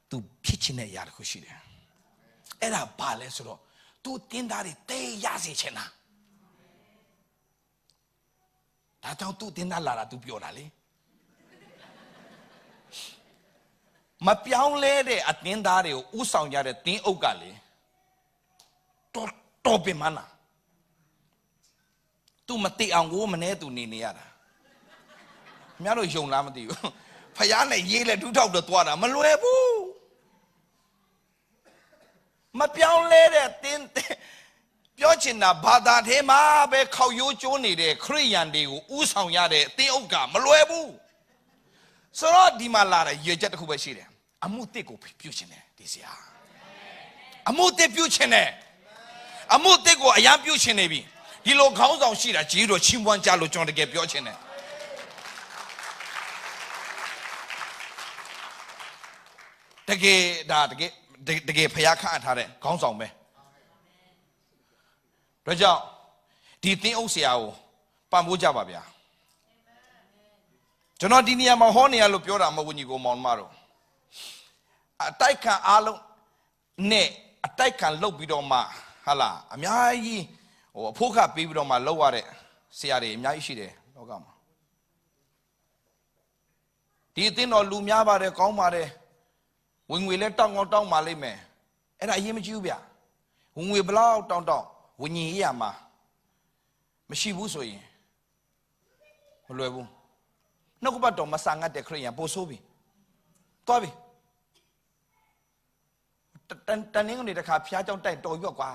သူဖြစ်ချင်တဲ့အရာတစ်ခုရှိတယ်အဲ့ဒါဘာလဲဆိုတော့သူတင်းသားတွေတေးရစေချင်တာဒါကြောင့်သူတင်းသားလာတာသူပြောတာလေမပြောင်းလဲတဲ့အတင်းသားတွေကိုဥဆောင်ကြတဲ့တင်းအုပ်ကလေတော်ပင်မနာသူမတိအောင်ကိုမနေသူနေရတာများတော့ယုံလားမသိဘူးဖယားနဲ့ရေးလဲဒုထောက်တော့သွားတာမလွယ်ဘူးမပြောင်းလဲတဲ့တင်းပြောချင်တာဘာသာထဲမှာပဲခောက်ရိုးကျိုးနေတဲ့ခရိယန်တွေကိုဥဆောင်ရတဲ့အတင်းအုပ်ကမလွယ်ဘူးဆိုတော့ဒီမှာလာတဲ့ရွေချက်တစ်ခုပဲရှိတယ်အမှုတစ်ကိုပြုချင်တယ်ဒီဆရာအမှုတစ်ပြုချင်တယ်အမှုတစ်ကိုအရန်ပြုချင်နေပြီဒီလိုခေါင်းဆောင်ရှိတာကြီးတို့ချင်းပွားကြလို့ကျွန်တော်တကယ်ပြောချင်တယ်တကယ်ဒါတကယ်ဖျားခန့်ထားတဲ့ခေါင်းဆောင်ပဲဒါကြောင့်ဒီသင်းအုပ်ဆရာကိုပံ့ပိုးကြပါဗျာကျွန်တော်ဒီနေရာမှာဟောနေရလို့ပြောတာမဟုတ်ဘူးညီကိုမောင်မတို့အတိုက်ခံအားလုံးနဲ့အတိုက်ခံလုပ်ပြီးတော့မှဟာလာအများကြီးဟိုအဖို့ခပေးပြီးတော့မှလုပ်ရတဲ့ဆရာတွေအများကြီးရှိတယ်လောကမှာဒီအသင်းတော်လူများပါတယ်ကောင်းပါတယ်ဝင်ငွေလဲတောင်းကောင်းတောင်းပါလိမ့်မယ်အဲ့ဒါအရင်မကြည့်ဘူးဗျဝင်ငွေဘလောက်တောင်းဝิญဉ်ရေးရမှာမရှိဘူးဆိုရင်မလွယ်ဘူးနှုတ်ကပတ်တော်မဆာငတ်တဲ့ခရိယန်ပို့ဆိုးပြီသွားပြီတန်နေကနေတခါဖျားကြောင်းတိုက်တော်ရွက်ကွာ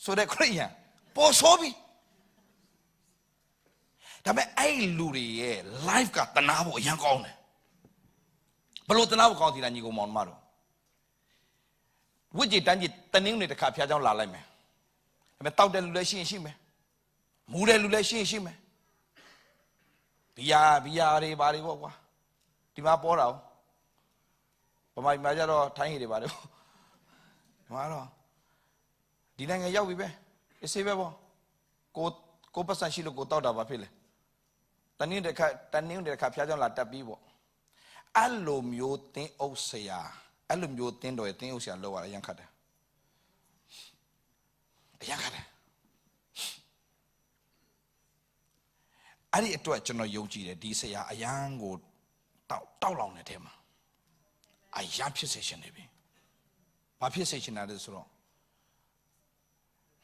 ဆိုတဲ့ခရိယန်ပို့ဆိုးပြီဒါပေမဲ့အဲ့လူတွေရဲ့ life ကတနာဖို့အရန်ကောင်းတယ်ဘလို့တနာဖို့ကောင်းစီလားညီကောင်မောင်မတို့ဝိจิตတန်းကြီးတနင်းနေတခါဖျားကြောင်းလာလိုက်မယ်ဒါပေမဲ့တောက်တဲ့လူလည်းရှိရင်ရှိမယ် Mure lule shime. Bia re bari boa. Tima porao. My major tiny bari. Maro. Dinang a yawibe. A savable. Go person she look out of a pill. Tanin the capital la tabibo. Allum you think o say, allum you think or a thing ocean lower a young cutter. A young cutter. I did to a general yogi that say a young good down at him. A young position, maybe. My position at this wrong.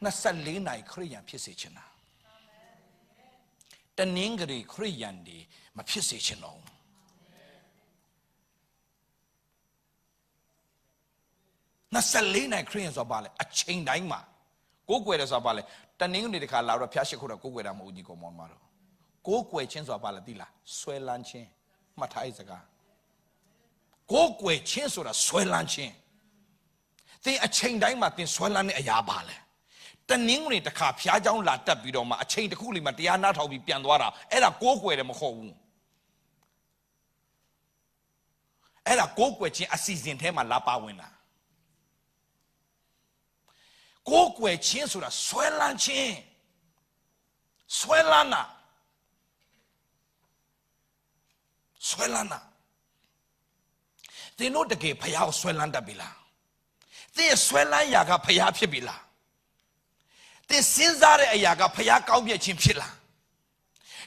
Nasalina Korean position. The Ningri Korean day, my position. Nasalina Koreans of Ballet, a chain daima. Go where as a ballet. The Ningri the Kalara Piashakura go where I'm Udico Monmaro. Go where chains of Baladilla, swell luncheon, Mataizaga. Go where chains or a swell luncheon. They a chain daima in swellan a yabale. The Ningri the car Piajan Lata Bidoma, a chain the coolie Matiana Tobi Pianwara, and a go where them home. And a go where a season him a lapa winner. Go where chains or a swellan chain. Swellana. Swellana. They know the gay Payao Swellanda Bila. They swellan yaga Payapia Bila. They sinzare a yaga Payakau Chimchilla.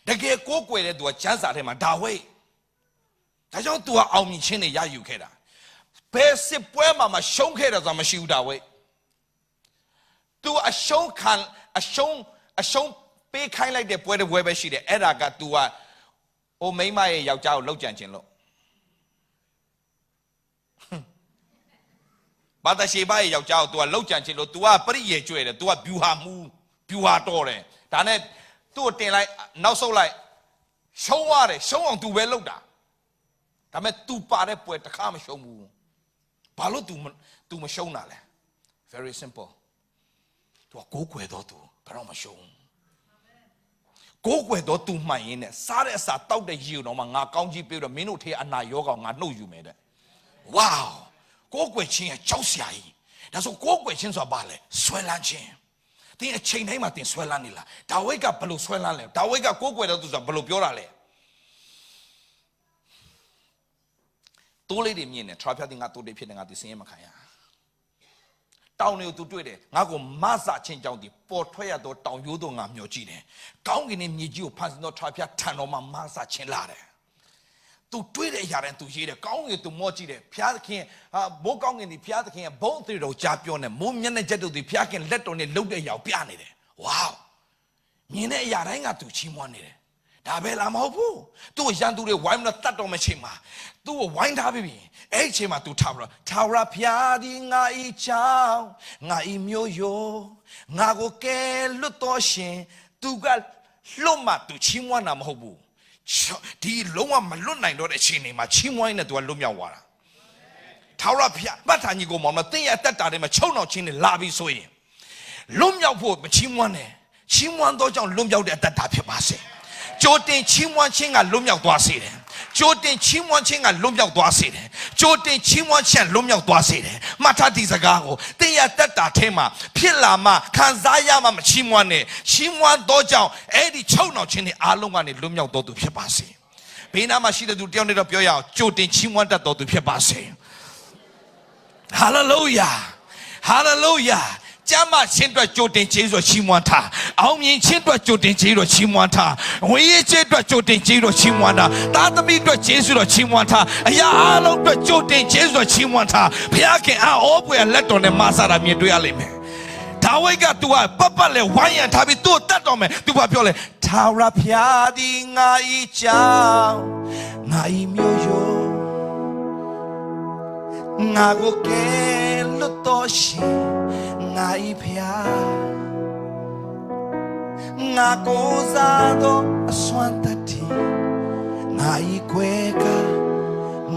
The gay cook where they do a chance at him a da way. I don't do a Almichini Yayukeda. Persi poema ma shonkeras on my shoe that way. Do a show can a show pay kind like the poet web she the era got to a oh may my yao low janjin. But I say by yao to a low janjilo to a pretty ye to a buha buha tore. Done it to a thing like now so like show what show on to well loda. I met 2 pare poet the calm show mu. Palo to Mashonale. Very simple. To a cook with or to Paromashon. Go where do to my in it. Sare sa tau the you no man county build a minute here and I yoga I know you made it. Wow. Go where chin a chosiai. That's what go where chins of ballet. Swellan chin. Then a chain name at the swellanilla. Tawega below swellan. Tawega go where to the below piorale. Two lady mean it. Trapping at 2 days at the same kind. Down you to do it. I go Massa change out the portrait or down you don't have your gene. Down in him, you pass no trapia tan on my Massa chinlare. To tweet a yard and to hear the gong to mochi the Piakin, Bogong in the Piakin, both the Japion and Mumian and Jet to the Piakin let on the load of your piano. Wow. Mine Yaranga to Chimone. Dabella Mobu. Do a young to the wine not that on Machima. Do a wine happy. Echema to Tara. Tara Piadi Nai Chow. Nai Myoyo. Nago Ke Lutoshin. Tugal Loma to Chimwana Mobu. The Loma Maluna not a chinima. Chimwana to a Lumia Wara. Tara Pia. But I go mama. They at that time a chono chin in Labi Soy. Lumia wood, but Chimwane. Chimwan dojan Lumia at that tapia. Jordan Chimwan Ching a Lumia Dwassi. Jordan Chimwan Ching a Lumia Dwassi. Jordan Chimwan Chan Lumia Dwassi. Matati Zagago. They at that tema. Pilama, Kanzayama Chimwane. Chimwan Dojao. Eddie Chono Chini Alumani Lumia Dodu Pepasi. Pina Mashida do Dion of Yoya. Jordan Chimwan Dodu Pepasi. Hallelujah. Hallelujah. Jama Chendra Jordan Jiro Chimwanta. Aumi Chendra Jordan Jiro Chimwanta. We Chendra Jordan Jiro Chimwanta. Tata Midra Jiro Chimwanta. Ya Alo Jordan Jiro Chimwanta. Piake a Obu and let on the Masara Midualime. Tawega to a Papale Wayan Tabitu Tatome to Papiole. Tara Piadi Naicha Naimyo Nagoke Lutoshi. Ngai pia nga gozado aswantati ngai kweka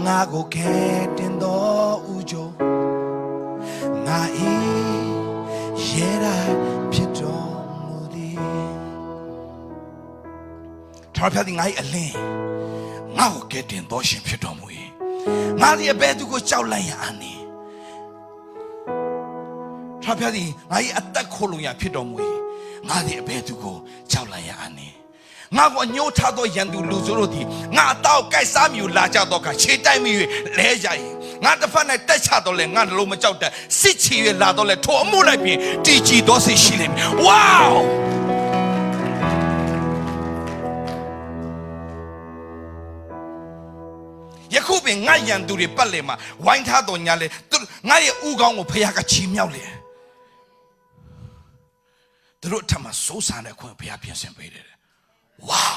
nga goketendo ujo ngai yera pito mudi ထာဝရဘုရားသည်ငါ၏အလင်းငါ့ကိုကယ်တင်တော်ရှင်ဖြစ်တော်မူ၏ငါသည်အဘယ်သူကိုကြောက်လန့်ရအနည်းထာဝရဘုရားသည်ငါ၏အသက်ခိုးလုံရဖြစ်တော်မူ၏ငါသည်အဘယ်သူကိုကြောက်လန့်ရအနည်းငါကိုညှိုးထားသောရန်သူလူဆိုးတို့သည်ငါအတော့ကိုက်စားမြူလာကြတော့ကခြေတိုက်မိ၍လဲကြ၏ငါတစ်ဖက်၌တက်ချတော့လဲငါနှလုံးမကြောက်တတ်စစ်ချီ၍လာတော့လဲထိုအမှုလိုက်ပြင်တည်ကြည်သောစိတ်ရှိလိမ့်မည်ဝေါယခုပင်ငါရန်သူတွေပတ်လည်မှာဝိုင်းထားတော်ညာလဲငါရဲ့ဥကောင်းကိုဖခင်ကချီးမြှောက်လေသူတို့ထမစိုးစံတဲ့ခွင့်ဖခင်ပြင်ဆင်ပေးတယ်ဝေါ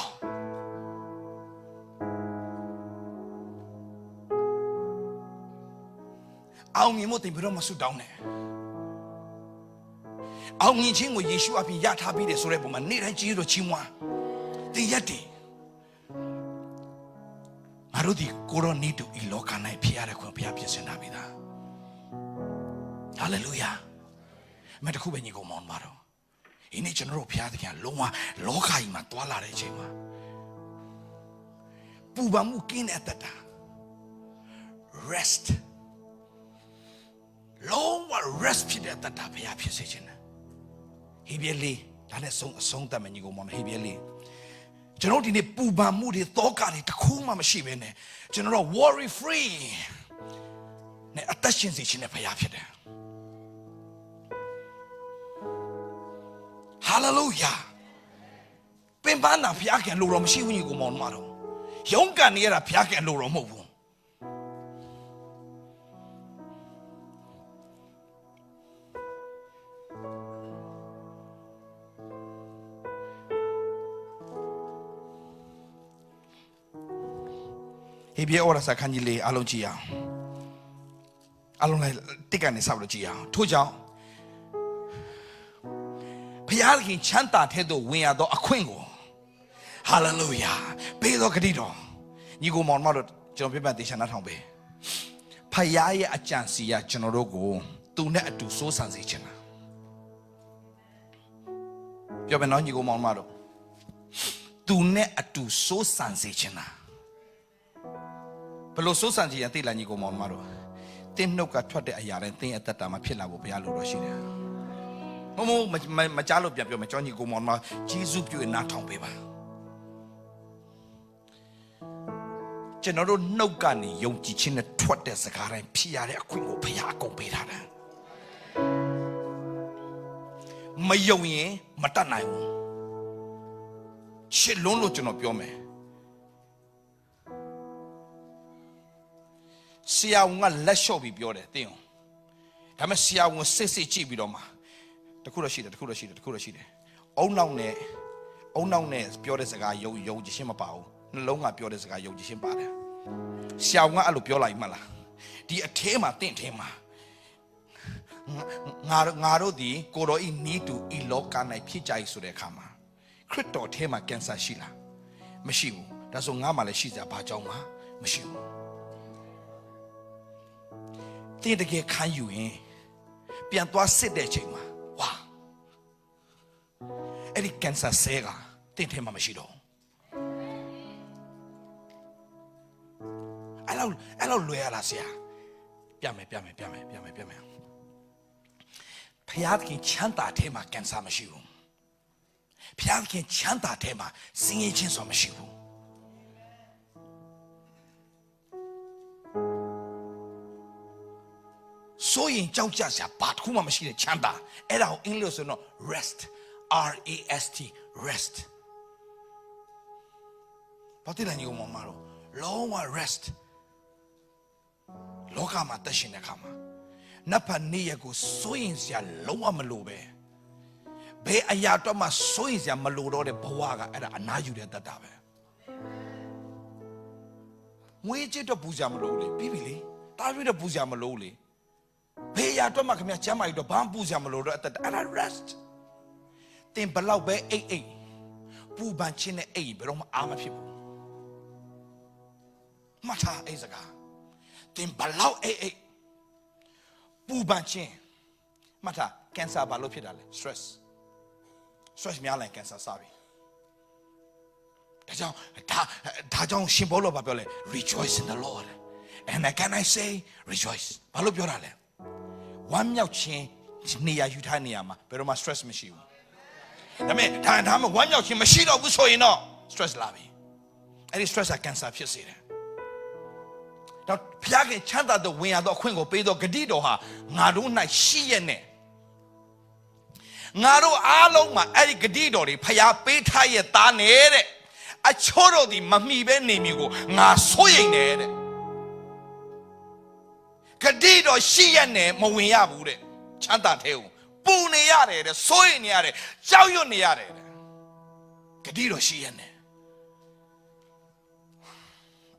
အောင်မြင်မို့တင်ပြီးတော့မဆူတောင်းနဲ့အောင်မြင်ခြင်းကိုယေရှုအပြင်ရထားပြီးတယ်ဆိုတဲ့ပုံမှာနေ့တိုင်းကြီးတို့ချီးမွမ်းတင်ရက်တယ်ငါတို့ဒီကိုရောနီတူဤလောက၌ဖြစ်ရတဲ့ခွင့်ဘုရားပြင်ဆင်ထားပြီသားဟာလေလုယာမတခုပဲညီကောင်မောင်ပါတော့ဒီနေ့ကျွန်တော်တို့ဘုရားသခင်လုံးဝလောကကြီးမှာတွာလာတဲ့အချိန်မှာပူပန်မှုကင်းတဲ့အတ္တ rest လုံးဝ rest ဖြစ်တဲ့အတ္တဘုရားဖြစ်စေခြင်းနဲ့ဟေဘရဲလေးဒါနဲ့ဆုံးတတ်မယ်ညီကောင်မောင်ဟေဘရဲလေးကျွန်တော်ဒီနေ့ပူပန်မှုတွေတောကတွေတခုမှမရှိဘဲနဲ့ကျွန်တော် worry free နဲ့အသက်ရှင်စေခြင်းနဲ့ဘုရားဖြစ်တယ် hallelujah ပင်ပန်းတာဘုရားခင်လိုတော့မရှိဘူးညီကောင်မောင်တို့ရုန်းကန်နေရတာဘုရားခင်လိုတော့မဟုတ်ဘူးဟေဘရဲဩဝါဒစာခန်းကြီးလေးအလုံးကြည့်အောင်အလုံးလိုက်တစ်ကနေဆောက်လို့ကြည့်အောင်ထို့ကြောင့်ဘုရားခင်ချမ်းသာတဲ့သို့ဝင်ရသောအခွင့်ကိုဟာလေလုယာပေးသောဂတိတော်ညီကိုမောင်မတို့ကျွန်တော်ပြပတ်တေချာနားထောင်ပေးဖခင်ရဲ့အကြံစီကကျွန်တော်တို့ကိုသူနဲ့အတူစိုးစံစေချင်တာပြောမယ်နော်ညီကိုမောင်မတို့သူနဲ့အတူစိုးစံစေချင်တာဘလို့စိုးစံကြည်ရသိလာညီကိုမောင်မတို့တင်းနှုတ်ကထွက်တဲ့အရာတိုင်းတင်းအသက်တာမှာဖြစ်လာဖို့ဘုရားလိုတော်ရှိတယ်မကြားလို့ပြန်ပြောမယ်ကျောင်းညီကိုမောင်မဂျေဇုပြုနားထောင်ပေးပါကျွန်တော်တို့နှုတ်ကနေယုံကြည်ခြင်းနဲ့ထွက်တဲ့စကားတိုင်းဖြစ်ရတဲ့အခွင့်ကိုဘုရားအကုန်ပေးထားတယ်မယုံရင်မတတ်နိုင်ဘူးရှစ်လုံးလို့ကျွန်တော်ပြောမယ်ဆရာဝန်ကလက်လျှော့ပြီးပြောတယ်တင်းအောင်ဒါပေမဲ့ဆရာဝန်စစ်ကြည့်ပြီးတော့မှတခုတော့ရှိတယ်အုံနောက်နဲ့ပြောတဲ့စကားယုံကြည်ခြင်းမပါဘူးနှလုံးကပြောတဲ့စကားယုံကြည်ခြင်းပါတယ်ဆရာဝန်ကအဲ့လိုပြောလိုက်မှလားဒီအထဲမှာတင့်ထဲမှာငါတို့ဒီကိုတော်ဤနီးတူဤလောက၌ဖြစ်ကြ၏ဆိုတဲ့အခါမှာခရစ်တော်ထဲမှာကင်ဆာရှိလားမရှိဘူးဒါဆိုငါမှလည်းရှိစရာဘာကြောင့်မှမရှိဘူးတင်းတကယ်ခံယူရင်ပြန်သွားစစ်တဲ့ချိန်မှာဝါအဲ့ဒီကင်ဆာဆဲကတင်းထဲမှာမရှိတော့အဲ့လိုလွယ်ရလားဆရာပြမယ်ဖျားခင်ချမ်းသာထဲမှာကင်ဆာမရှိဘူးဖျားခင်ချမ်းသာထဲမှာစင်ရေးချင်းစွာမရှိဘူးဆိုရင်ကြောက်ကြစရာဘာတစ်ခုမှမရှိတဲ့ချမ်းသာအဲ့ဒါကိုအင်္ဂလိပ်ဆိုတော့ rest R-E-S-T rest ဘာတိလာညီကိုမတော်လုံးဝ rest လောကမှာတက်ရှင်တဲ့အခါမှာနတ်ဖန်နေ့ရက်ကိုစိုးရင်စရာလုံးဝမလိုပဲဘယ်အရာတော့မှစိုးရင်စရာမလိုတော့တဲ့ဘဝကအဲ့ဒါအနာယူတဲ့တတ်တာပဲငွေကြေးတော့ပူစရာမလိုဘူးလေပြီးပြီလေတားပြီးတော့ပူစရာမလိုဘူးလေဘေးရတော့မှခင်ဗျာကျမ်းမာကြီးတော့ဘာမှပူစရာမလိုတော့အတ္တအဲ့ဒါ rest တင်ဘလောက်ပဲအိတ်ပူပန်ခြင်းနဲ့အိတ်ဘယ်တော့မှအာမဖြစ်ဘူးမှတ်ထားအဲ့စကားတင်ဘလောက်အိတ်ပူပန်ခြင်းမှတ်ထားကင်ဆာဘာလို့ဖြစ်တာလဲ stress များလိုက်ကင်ဆာစပြီ ဒါကြောင့်ရှင်ဘောလောဘာပြောလဲ rejoice in the Lord and can I say rejoice ဘာလို့ပြောတာလဲဝမ်းမြောက်ခြင်းနေရာယူထားနေရာမှာဘယ်တော့မှ stress မရှိဘူးဒါပေမဲ့ဒါမှဝမ်းမြောက်ခြင်းမရှိတော့ဘူးဆိုရင်တော့ stress လာပြီအဲ့ဒီ stress က cancer ဖြစ်စေတယ်တော့ဘုရားခင်ချမ်းသာတဲ့ဝင်ရတော့အခွင့်ကိုပေးတော့ဂတိတော်ဟာငါတို့၌ရှိရနဲ့ငါတို့အားလုံးမှာအဲ့ဒီဂတိတော်တွေဘုရားပေးထားရဲ့သားနဲ့တဲ့အချို့တို့ဒီမမှီပဲနေမျိုးကိုငါစိုးရိမ်တယ်တဲ့ဂတိတော်ရှိရနဲ့မဝင်ရဘူးတဲ့ချမ်းသာတဲ့ကိုပူနေရတယ်တဲ့စိုးရိမ်နေရတယ်ကြောက်ရွံ့နေရတယ်တဲ့ဂတိတော်ရှိရနဲ့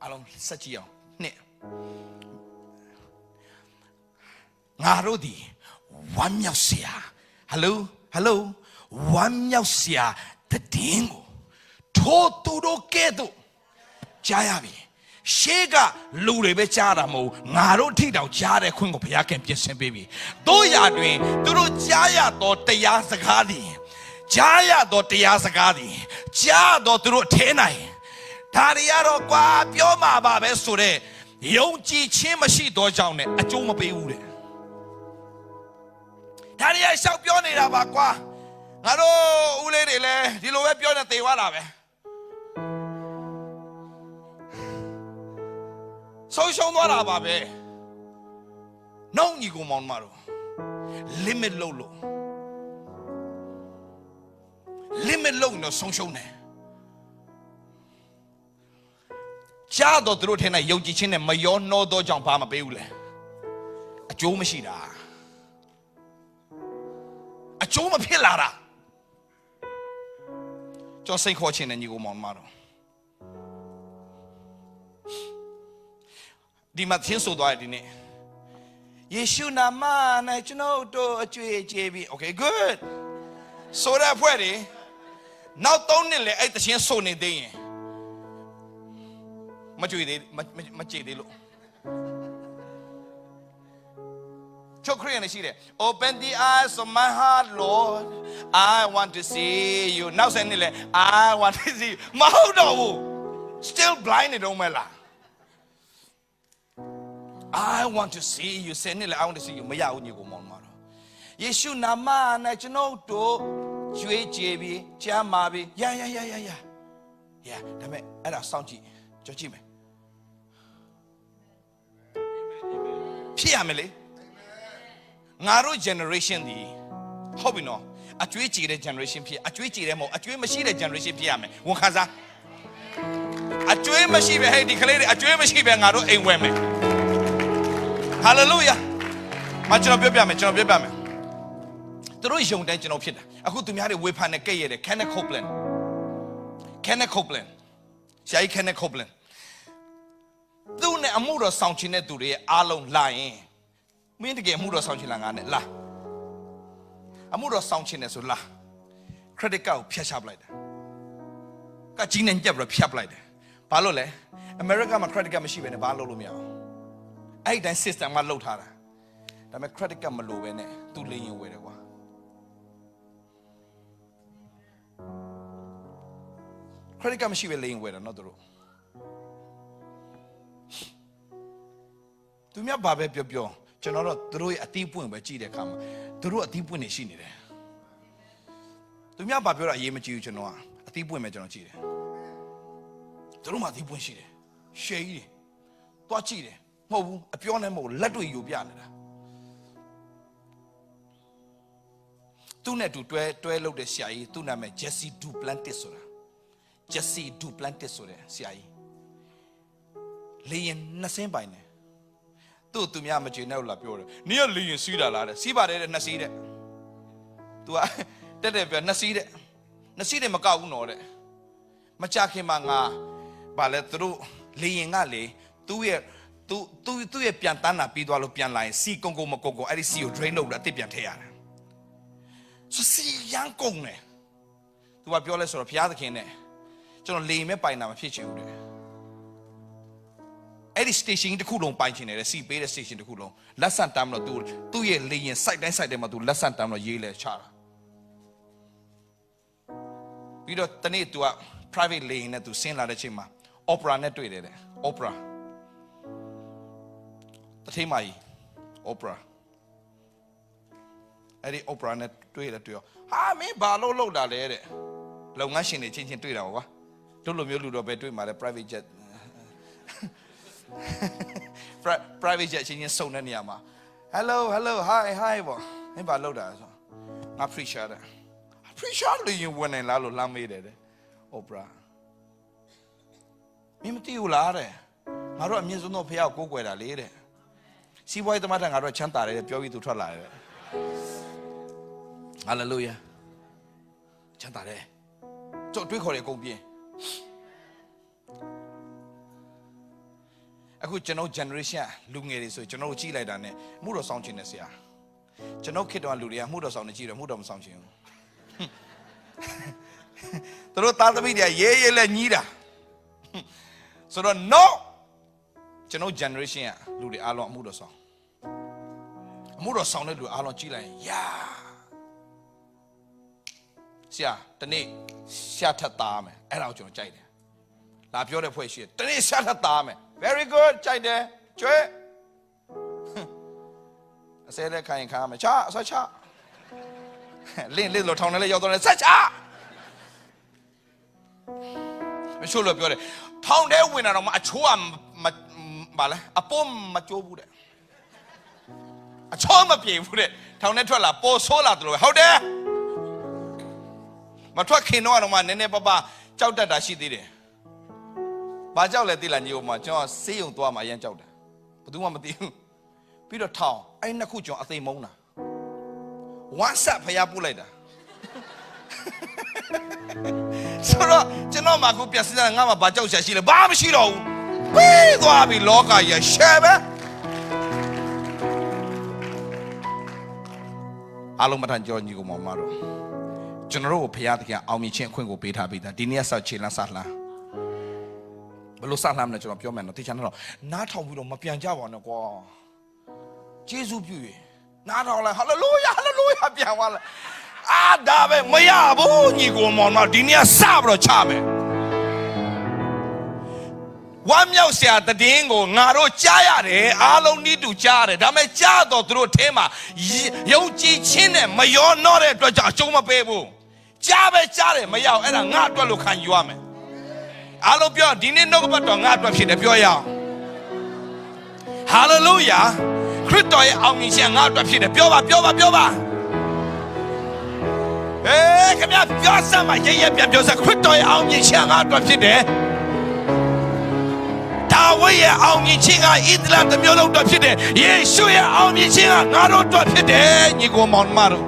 အားလုံးစက်ကြည့်အောင်နှစ်ငါတို့ဒီဝမ်းမြောက်စရာဟယ်လိုဝမ်းမြောက်စရာတည်င်းကိုထိုးသူတို့ကဲ့သို့ကြားရပြီရှေးကလူတွေပဲကြားတာမဟုတ်ငါတို့ထိတောင်ကြားတဲ့ခွင့်ကိုဘုရားခင်ပြင်ဆင်ပေးပြီတို့ရာတွင်သူတို့ကြားရတော့တရားစကားသည်ကြားရတော့တရားစကားသည်ကြားတော့သူတို့အထဲနိုင်ဒါတွေကတော့ကွာပြောမှာပါပဲဆိုတဲ့ယုံကြည်ခြင်းမရှိတော့ကြောင်းနဲ့အကျိုးမပေးဘူးတဲ့ဒါတွေရှောက်ပြောနေတာပါကွာငါတို့ဦးလေးတွေလည်းဒီလိုပဲပြောနေသေသွားတာပဲဆုံးရှုံးသွားတာပါပဲနှုံညီကိုမောင်မတို့ limit လို့ limit လို့တော့ဆုံးရှုံးတယ်ကြားတော့သူတို့ထဲ၌ယုံကြည်ခြင်းနဲ့မရောနှောသောကြောင့်ဘာမပေးဘူးလဲအကျိုးမရှိတာအကျိုးမဖြစ်လာတာကျွန်တော်စိတ်ခေါ်ခြင်းနဲ့ညီကိုမောင်မတို့ဒီမှာသင်ဆိုသွားတယ်ဒီနေ့ယေရှုနာမ၌ကျွန်တော်တို့အကျွေးကျေးပြီး okay good ဆိုတဲ့ဖွဲ့တွေနောက်3နှစ်လေအဲ့တခြင်းဆိုနေသေးရင်မကြွေသေးမကြည်သေးလို့ချုပ်ခရီးနဲ့ရှိတယ် Open the eyes of my heart Lord I want to see you နောက်ဆက်နေလေ I want to see you မဟုတ်တော့ဘူး still blind နေတော့မလား I want to see you ဆက်နေလေ I want to see you မရဘူးညီကိုမောင်မတော်ယေရှုနာမနဲ့ကျွန်တော်တို့ကြွေးကြေးပြီးကြမ်းမာပြီးရဒါမဲ့အဲ့ဒါစောင့်ကြည့်ကြည့်မယ်ဖြစ်ရမယ်လေငါတို့ generation ဒီဟုတ်ပြီနော်အကျွေးကြည်တဲ့ generation ဖြစ်အကျွေးကြည်တဲ့မဟုတ်အကျွေးမရှိတဲ့ generation ဖြစ်ရမယ်ဝန်ခံစားအကျွေးမရှိပဲဟဲ့ဒီကလေးတွေအကျွေးမရှိပဲငါတို့အိမ်ဝဲမယ် hallelujah မကျွန်တော်ပြောပြမယ်သူတို့ယုံတဲ့ကျွန်တော်ဖြစ်တာအခုသူများတွေဝေဖန်နဲ့ကဲ့ရဲ့တယ် Kenneth Copeland ဆရာကြီး Kenneth Copeland သူနဲ့အမှုတော်ဆောင်ချင်တဲ့သူတွေရဲ့အားလုံးလာရင်မင်းတကယ်အမှုတော်ဆောင်ချင်လားငါနဲ့လာအမှုတော်ဆောင်ချင်တယ်ဆိုလာ credit card ကိုဖျက်ချပလိုက်တယ်ကကြီးနဲ့ညက်ပြီးဖျက်ပလိုက်တယ်ဘာလို့လဲ America မှာ credit card မရှိဘဲနဲ့ဘာလုပ်လို့မရအောင်အဲ့ဒီတိုင်း system ကလုပ်ထားတာဒါပေမဲ့ credit card မလိုဘဲနဲ့သူလေရင်ဝယ်တယ်ကွာcredit card မရှိဘဲလေရင်ဝယ်တယ်နော်သူများဘာပဲပြောကျွန်တော်တို့သူတို့ရဲ့အသီးပွင့်ပဲကြည့်တဲ့အခါမှာသူတို့အသီးပွင့်နေရှိနေတယ်သူများဘာပြောတာအရေးမကြီးဘူးကျွန်တော်ကအသီးပွင့်ပဲကျွန်တော်ကြည့်တယ်သူတို့မှအသီးပွင့်ရှိတယ်ရှယ်ကြီးတွေတွားကြည့်တယ်မဟုတ်ဘူးအပြောနဲ့မဟုတ်လက်တွေယူပြနေတာသူနဲ့တူတွဲလုပ်တဲ့ဆရာကြီးသူ့နာမည် Jesse Duplantis ဆိုတာ Jesse Duplantis ဆိုတဲ့ဆရာကြီးလေရင်နှစ်စင်းပိုင်တယ်သူများမကျေနပ်လို့လာပြောတယ်နင်ကလေရင်စီးတာလားတဲ့စီးပါတယ်တဲ့နှစ်စီးတဲ့ तू ကတက်ပြောနှစ်စီးတဲ့မကောက်ဘူးနော်တဲ့မကြခင်မှာငါဗာလဲသူတို့လေရင်ကလေသူ့ရဲ့ပြန်တန်းတာပြီးသွားလို့ပြန်လာရင်စီကုန်းမကုန်းအဲ့ဒီစီကို drain လုပ်ပြီးအစ်စ်ပြန်ထည့်ရတယ်ဆိုစီရန်ကုန်တယ် तू ကပြောလဲဆိုတော့ဘုရားသခင်နဲ့ကျွန်တော်လေရင်မဲ့ပိုင်တာမဖြစ်ချင်ဘူးတဲ့အဲ့ဒီ station တစ်ခုလုံးပိုင်ချင်တယ်စီပေးတဲ့ station တစ်ခုလုံးလက်ဆန်တမ်းတော့သူ့ရဲ့လေရင် site တိုင်း site တိုင်းမှာ तू လက်ဆန်တမ်းတော့ရေးလဲချတာပြီးတော့တနေ့ तू ကဖ private lane နဲ့သူဆင်းလာတဲ့ချိန်မှာ opera နဲ့တွေ့တယ်တဲ့ opera တထေးမကြီး opera အဲ့ဒီ opera နဲ့တွေ့တယ်တွေ့ရောဟာမင်းဘာလို့လောက်တာလဲတဲ့လုပ်ငန်းရှင်တွေချင်းချင်းတွေ့တာကွာတို့လိုမျိုးလူတော့ပဲတွေ့မှာလေ private jet private jet ချင်းချင်းစုံတဲ့နေရာမှာ hello hi ပေါ့မင်းဘာလောက်တာဆိုငါ preacher တဲ့ preacher လို့ရင်ဝင်နေလားလို့လမ်းမေးတယ်တဲ့ opera မင်းမသိဘူးလားတဲ့ငါတို့အမြင့်ဆုံးသောဖခင်ကိုကိုးကွယ်တာလေတဲ့စီးပွားရေးသမားတွေငါတို့ချမ်းသာတယ်ပြောပြီးသူထွက်လာတယ်ဟာလေလုယာချမ်းသာတယ်ကျုပ်တွေးခေါ်တယ်အကုန်ပြင်းအခုကျွန်တော် generation လူငယ်တွေဆိုကျွန်တော်တို့ကြည့်လိုက်တာ ਨੇ မှုတော်ဆောင်ခြင်းနဲ့ဆရာကျွန်တော်ခေတ္တကလူတွေကမှုတော်ဆောင်နေကြည့်တယ်မှုတော်မဆောင်ခြင်းဘူးသူတို့သားသမီးတွေရေးရေးလဲညီးတာဆိုတော့ no ကျွန်တော် generation ကလူတွေအားလုံးအမှုတော်ဆောင်တဲ့လူအားလုံးကြည့်လိုက်ရင်ယာဆရာတနေ့ရှာထပ်သားမယ်အဲ့ဒါကိုကျွန်တော်ကြိုက်တယ်လာပြောတဲ့ဖွဲ့ရှိတယ်တနေ့ရှာထပ်သားမယ် very good ကြိုက်တယ်ကျွဲအစဲလက်ခိုင်ခါမယ်ချအစချလင်းလို့ထောင်းနေလဲရောက်တော့လဲဆက်ချမရှိလို့ပြောတယ်ထောင်းတဲ့ဝင်တာတော့မအချိုးကဘာလဲအပေါ်မကျိုးဘူးတဲ့အချိုးမပြေဘူးတဲ့ထောင်းနဲ့ထွက်လာပေါ်ဆိုးလာတယ်လို့ဟုတ်တယ်မထွက်ခင်တော့မှနည်းနည်းပပကြောက်တတ်တာရှိသေးတယ်ဘာကြောက်လဲသိလားညီမကျွန်တော်ဆေးရုံသွားမှအရင်ကြောက်တယ်ဘယ်သူမှမသိဘူးပြီးတော့ထောင်းအဲ့နှစ်ခုကျွန်တော်အသိမုန်းတာဝမ်းဆက်ဖျားပို့လိုက်တာဆိုတော့ကျွန်တော်မှအခုပြန်စစ်တာငါမှဘာကြောက်ရှာရှိလဲဘာမှမရှိတော့ဘူးပြီးသွားပြီလောကကြီးရှယ်ပဲအားလုံးမထန်ကြောညီကိုမောင်မတို့ကျွန်တော်တို့ကိုဖျားသခင်အောင်မြင်ခြင်းအခွင့်ကိုပေးထားပေးတာဒီနေ့ဆောက်ခြေလမ်းဆက်လှမ်းဘလို့ဆက်လှမ်းမလဲကျွန်တော်ပြောမယ်နော်တေချာတော့နားထောင်ပြီးတော့မပြန်ကြပါနဲ့ကွာယေရှုပြုရနားထောင်လိုက်ဟာလေလုယာပြန်သွားလိုက်အာဒါပဲမရဘူးညီကိုမောင်မဒီနေ့စပြီးတော့ချမယ်ဝမ်းမြောက်စရာတည်င်းကိုငါတို့ကြားရတယ်အားလုံးဤတူကြားရတယ်ဒါပေမဲ့ကြားတော့သူတို့ထဲမှာယုံကြည်ခြင်းနဲ့မရောနှောတဲ့အတွက်ကြောင့်အကျုံးမပေးဘူးကြားပဲကြားတယ်မရောက်အဲ့ဒါငါအတွက်လို့ခံယူရမယ်အားလုံးပြောဒီနေ့နှုတ်ကပတ်တော်ငါအတွက်ဖြစ်တယ်ပြောရအောင်ဟာလေလုယာခရစ်တော်ရဲ့အောင်မြင်ခြင်းငါအတွက်ဖြစ်တယ်ပြောပါခင်ဗျာပြောစမ်းမရဲပြန်ပြောစမ်းခရစ်တော်ရဲ့အောင်မြင်ခြင်းငါအတွက်ဖြစ်တယ်ဒါဝိရဲ့အောင်မြင်ခြင်းကဣသလတမျိုးလုံးအတွက်ဖြစ်တယ်ယေရှုရဲ့အောင်မြင်ခြင်းကငါတို့အတွက်ဖြစ်တယ်ညီကိုမောင်မတို့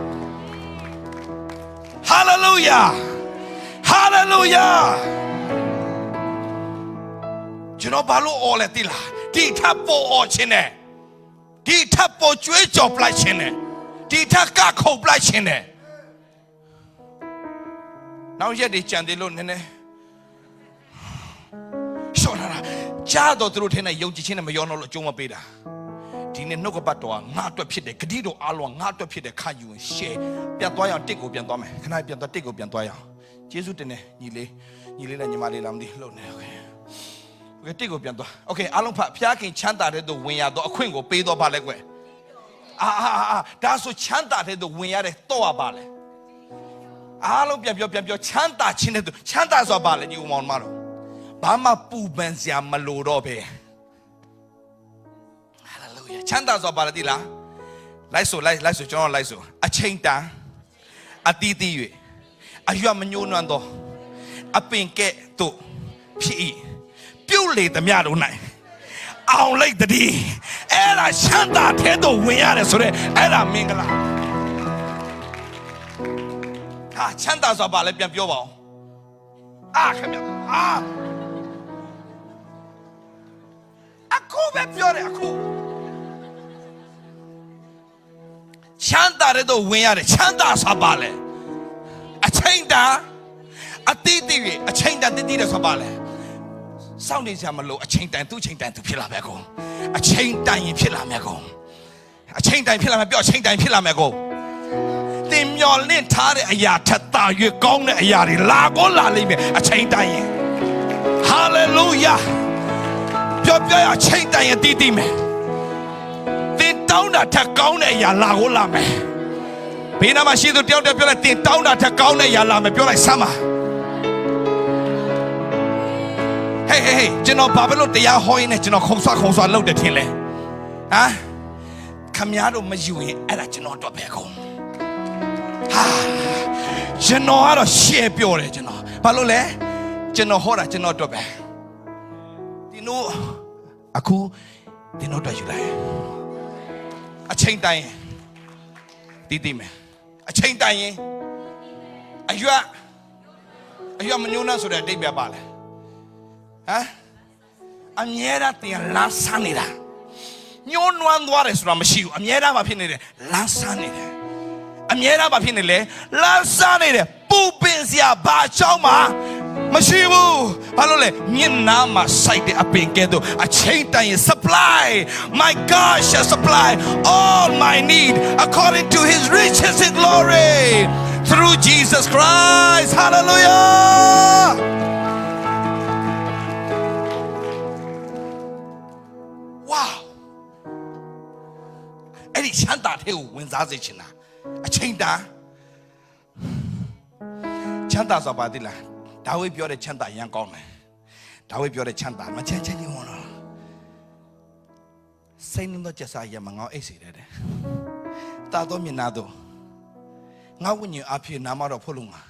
ဟာလေလုယာကျွန်တော်ဘာလို့အော်လဲတိလားဒီထပ်ပေါ်အော်ခြင်းနဲ့ဒီထပ်ပေါ်ကျွေးကြော်ပလိုက်ခြင်းနဲ့ဒီထပ်ကခုတ်ပလိုက်ခြင်းနဲ့နောက်ရက်တွေကြံသေးလို့နည်းနည်းရှော့လာကြားတော့သူတို့ထဲနဲ့ယုံကြည်ခြင်းနဲ့မရောတော့လို့အကျုံးမပေးတာဒီနေ့နှုတ်ကပတ်တော်ကငါအတွက်ဖြစ်တယ်ဂတိတော်အားလုံးငါအတွက်ဖြစ်တယ်ခါယူရင်ရှယ်ပြန်သွားရအောင်တစ်ကိုပြန်သွားမယ်ခဏပြန်သွားတစ်ကိုပြန်သွားရအောင်ယေရှုတင်နေညီလေးနဲ့ညီမလေးလာမသိလို့နေโอเคတစ်ကိုပြန်သွားโอเคအားလုံးဖျားခင်ချမ်းသာတဲ့သူဝင်ရတော့အခွင့်ကိုပေးတော့ပါလဲကွယ်ဒါဆိုချမ်းသာတဲ့သူဝင်ရတဲ့တော့ပါလဲအားလုံးပြန်ပြောချမ်းသာခြင်းတဲ့သူချမ်းသာဆိုပါလဲညီဦးမောင်မတော်ဘာမှပူပန်စရာမလိုတော့ပဲဟာလေလုယာချမ်းသာဆိုပါလဲဒီလားလိုက်ဆိုကျွန်တော်လိုက်ဆိုအချိန်တန်အတီးတီး၍အရွက်မညှိုးနွမ်းသောအပင်ကဲ့သို့ဖြစ်၏ပြုတ်လေသမျှတို့၌အောင်လိုက်တည်းအဲ့ဒါချမ်းသာတဲ့သို့ဝင်ရတယ်ဆိုတော့အဲ့ဒါမင်္ဂလာချမ်းသာဆိုပါလဲပြန်ပြောပါအောင်ခင်ဗျအခုပဲပြောတယ်အခုချမ်းသာတဲ့တော့ဝင်ရတယ်ချမ်းသာဆိုပါလဲအချိန်တန်အတိတ်တွေအချိန်တန်တိတိတဲ့ဆိုပါလဲစောင့်နေကြမလို့အချိန်တန်သူ့အချိန်တန်သူဖြစ်လာမယ်ကောအချိန်တန်ရင်ဖြစ်လာမယ်ကောအချိန်တန်ဖြစ်လာမယ်ပြောအချိန်တန်ဖြစ်လာမယ်ကောသ တင်မျော်လင့်ထားတဲ့အရာထက်သာ၍ကောင်းတဲ့အရာတွေလာကိုလာလိမ့်မယ်အချိန်တိုင်းရင်ဟာလေလုယာပြောပြရအချိန်တိုင်းရင်တည်တည်မယ်တင်တောင်းတာထက်ကောင်းတဲ့အရာလာကိုလာမယ်ဘေးနားမှာရှိသူတယောက်တည်းပြောလိုက်တင်တောင်းတာထက်ကောင်းတဲ့အရာလာမယ်ပြောလိုက်စမ်းပါဟေးကျွန်တော်ဘာဖြစ်လို့တရားဟောရင်းနဲ့ကျွန်တော်ခုံဆွာလုပ်တယ်ထင်လဲခမည်းတော်မယူရင်အဲ့ဒါကျွန်တော်တော့ပဲကုန်ကျွန်တော်ကတော့ရှယ်ပြောတယ်ကျွန်တော်ဘာလို့လဲကျွန်တော်ဟောတာကျွန်တော်တော့ပဲဒီနို့အခုဒီနို့တော့ယူလိုက်အချိန်တိုင်းတည်မယ်အချိန်တိုင်းရင်အရွက်မညှိုးနှံဆိုတဲ့အတိတ်ပဲပါလဲအမြဲတမ်းတင်လမ်းဆန်းနေတာညှိုးနွမ်းသွားတယ်ဆိုတာမရှိဘူးအမြဲတမ်းမဖြစ်နေတယ်လမ်းဆန်းနေတယ်အမြဲတမ်းမဖြစ်နေလေလမ်းဆန်းနေတယ်ပူပင်စရာဘာချောင်းမှမရှိဘူးဘာလို့လဲမျက်နှာမှာစိုက်တဲ့အပင်ကဲ့သို့အချိန်တိုင်း supply my God shall supply all my need according to his riches in glory through Jesus Christ hallelujah wow အဲ့ဒီချမ်းသာတဲ့ကိုဝင်စားစေချင်တာအချိန်တာချမ်းသာဆိုပါသေးလားဒါဝိပြောတဲ့ချမ်းသာရန်ကောင်းတယ်ဒါဝိပြောတဲ့ချမ်းသာမချမ်းချင်းဝင်တော့စိတ်နှတော့ကျဆာရမငေါအိတ်စီတယ်တာတော့မြင်နာတော့ငါဝိညာဉ်အဖြစ်နာမတော့ဖို့လုံးငါ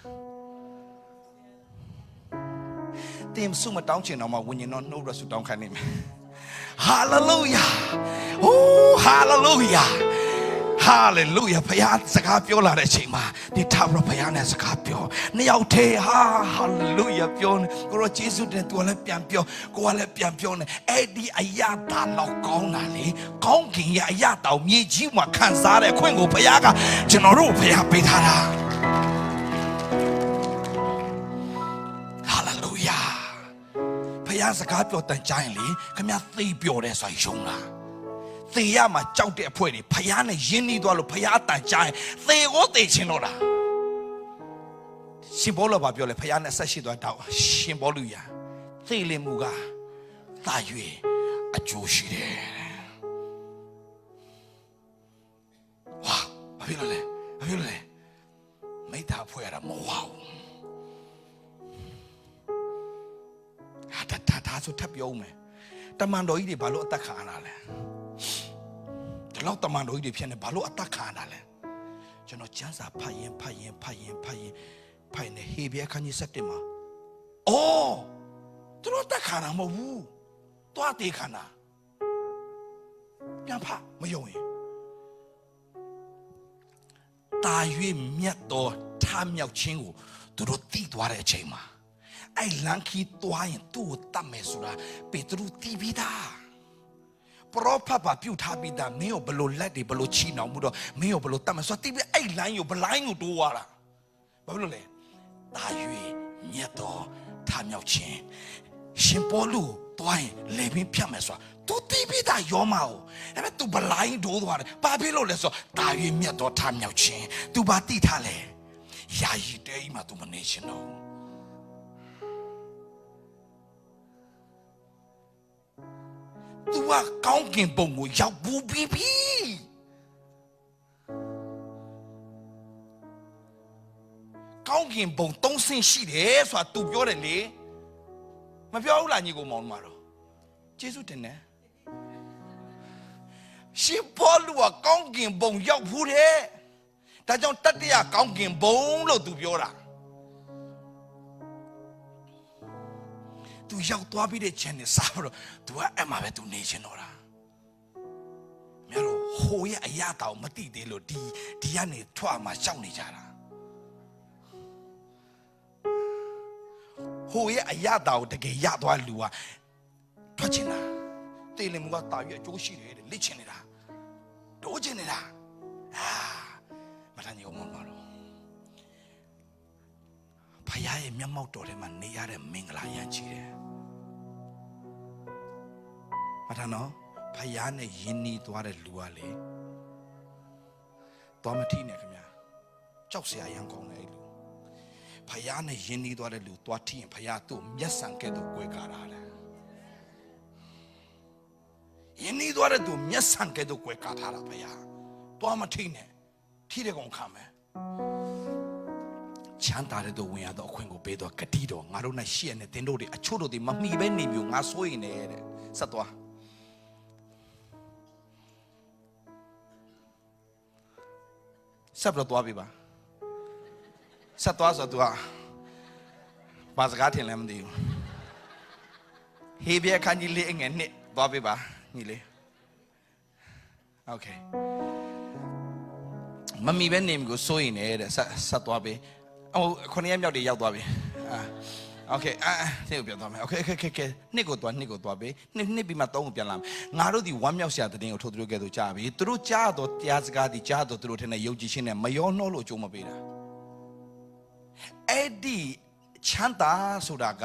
တင်စုမတောင်းချင်တော့မှဝိညာဉ်တော့နှုတ်ရဆူတောင်းခံနေမယ်hallelujah oh hallelujah hallelujah ဘုရားစကားပြောလာတဲ့အချိန်မှာဒီထာဝရဘုရားနဲ့စကားပြောနှစ်ယောက်တည်း hallelujah ပြောကိုရောယေရှုတဲ့သူလည်းပြန်ပြောကိုကလည်းပြန်ပြောနေအဲ့ဒီအရာတာတော့ကောင်းတာလေကောင်းကင်ရဲ့အရာတောင်မြေကြီးမှာခံစားတဲ့အခွင့်ကိုဘုရားကကျွန်တော်တို့ဘုရားပေးထားတာ hallelujah ဘုရားစကားပြောတဲ့ကြားရင်လေခင်ဗျာသိပြောတယ်ဆိုရင်ယုံလားသေရမှာကြောက်တဲ့အဖွဲတွေဖယားနဲ့ရင်းနှီးသွားလို့ဖယားတန်ကြရင်သေကိုသေချင်တော့တာရှင်ဘောလဘာပြောလဲဖယားနဲ့ဆက်ရှိသွားတော့ရှင်ဘောလူရသေလင်မှုကသာ၍အကျိုးရှိတယ်ဝါဘာဖြစ်လို့လဲမိသားဖွဲ့ရတာမဟုတ်ဘူးဒါဆိုထပ်ပြောမယ်တမန်တော်ကြီးတွေဘာလို့အသက်ခံရတာလဲဒီလောက်တမန်တော်ကြီးတွေဖြစ်နေဘာလို့အသက်ခံရတာလဲကျွန်တော်ကျမ်းစာဖတ်ရင်နေဟေဘရဲခန်းကြီး7မှာအော်သူတို့တက်ခါတာမဟုတ်ဘူးတွားတေးခါတာပြန်ဖတ်မယုံရင်တာ၍မြတ်တော်ထားမြောက်ခြင်းကိုသူတို့သိသွားတဲ့အချိန်မှာအဲ့လန်ခီတွားရင်သူ့ကိုတတ်မယ်ဆိုတာပေတရုသိပြီးသားပရောဖက်ပါပြုတ်ထားပြီးသားမင်းကိုဘလို့လက်တွေဘလို့ချီနှောင်မှုတော့မင်းကိုဘလို့တတ်မယ်ဆိုတာသိပြီးအဲ့လိုင်းကိုဘလိုင်းကိုတိုးသွားတာဘာဖြစ်လို့လဲတာ၍မြတ်တော်ထားမြောက်ခြင်းရှင်ပေါလုတွားရင်လေပင်ဖြတ်မယ်ဆိုတာသူသိပြီးသားရောမအောင်အဲ့မဲ့သူဘလိုင်းတိုးသွားတယ်ဘာဖြစ်လို့လဲဆိုတော့တာ၍မြတ်တော်ထားမြောက်ခြင်းသူဘာသိထားလဲယာယီတဲကြီးမှာသူမနေရှင်တော့သူကကောင်းကင်ဘုံကိုရောက်ဘူးပြီးကောင်းကင်ဘုံ3ဆင့်ရှိတယ်ဆိုတာသူပြောတယ်လေမပြောဘူးလားညီကိုမောင်တို့ကျေးဇူးတင်တယ်ရှင်ပေါလုကကောင်းကင်ဘုံရောက်ဘူးတဲ့ဒါကြောင့်တတိယကောင်းကင်ဘုံလို့သူပြောတာသူရောက်သွားပြီးတဲ့ခြင်းနဲ့စားတော့သူကအဲ့မှာပဲသူနေချင်တော့တာမြတ်တို့ဟိုရဲ့အရာတောင်မသိသေးလို့ဒီကနေထွက်မှာရှောက်နေကြတာဟိုရဲ့အရာတောင်တကယ်ရသွားလူကထွက်ချင်တာတေးလင်မူကတာရွေးအကျိုးရှိတယ်လက်ချင်နေတာဒိုးချင်နေတာမထမ်းရုံမလို့ဖယားရဲ့မျက်မှောက်တော်ထဲမှာနေရတဲ့မင်္ဂလာရမ်းချီတယ်မထမ်းနော်ဖယားနဲ့ယဉ်နီးသွားတဲ့လူကလေတော်မထီနဲ့ခင်ဗျာ ကြောက်စရာရန်ကောင်းတယ်အဲ့လိုဖယားနဲ့ယဉ်နေသွားတဲ့လူတွားထင်ဖယားသူ့မျက်စံကဲ့သို့ကွဲကားတာလေယဉ်နေသွားတဲ့သူမျက်စံကဲ့သို့ကွဲကားထားတာဖယားတွားမထိနဲ့ထိတဲ့ကောင်ခံမယ်ချမ်းသာတဲ့သူဝင်ရတော့အခွင့်ကိုပေးတော့ဂတိတော်ငါတို့နဲ့ရှေ့နဲ့တင်းတို့တွေအချို့တို့တွေမမှီပဲနေမျိုးငါစိုးရင်တဲ့ဆက်သွားဆက်ပြီးတော့ပြီပါဆက်သွားဆိုတော့ဘာစကားထင်လဲမသိဘူးဟေးပြခန်းကြီးလေးငယ်နှစ်သွားပြီပါညီလေးโอเคမမီပဲနေမျိုးကိုစိုးရင်တဲ့ဆက်သွားပြီခုနှစ်ရက်မြောက်တွေရောက်သွားပြီโอเคနေ့ကိုပြန်သွားမယ်โอเคနှစ်ကိုသွားပြီနှစ်ပြီးမှ3ကိုပြန်လာမယ်ငါတို့ဒီဝမ်းမြောက်စရာတဲ့တင်ကိုထိုးသူတို့ကဲဆိုကြားပြီသူတို့ကြားတော့တရားစကားဒီကြားတော့သူတို့ထင်တဲ့ယုံကြည်ခြင်းနဲ့မယောနှောလို့အကျိုးမပေးတာအဲ့ဒီချမ်းသာဆိုတာက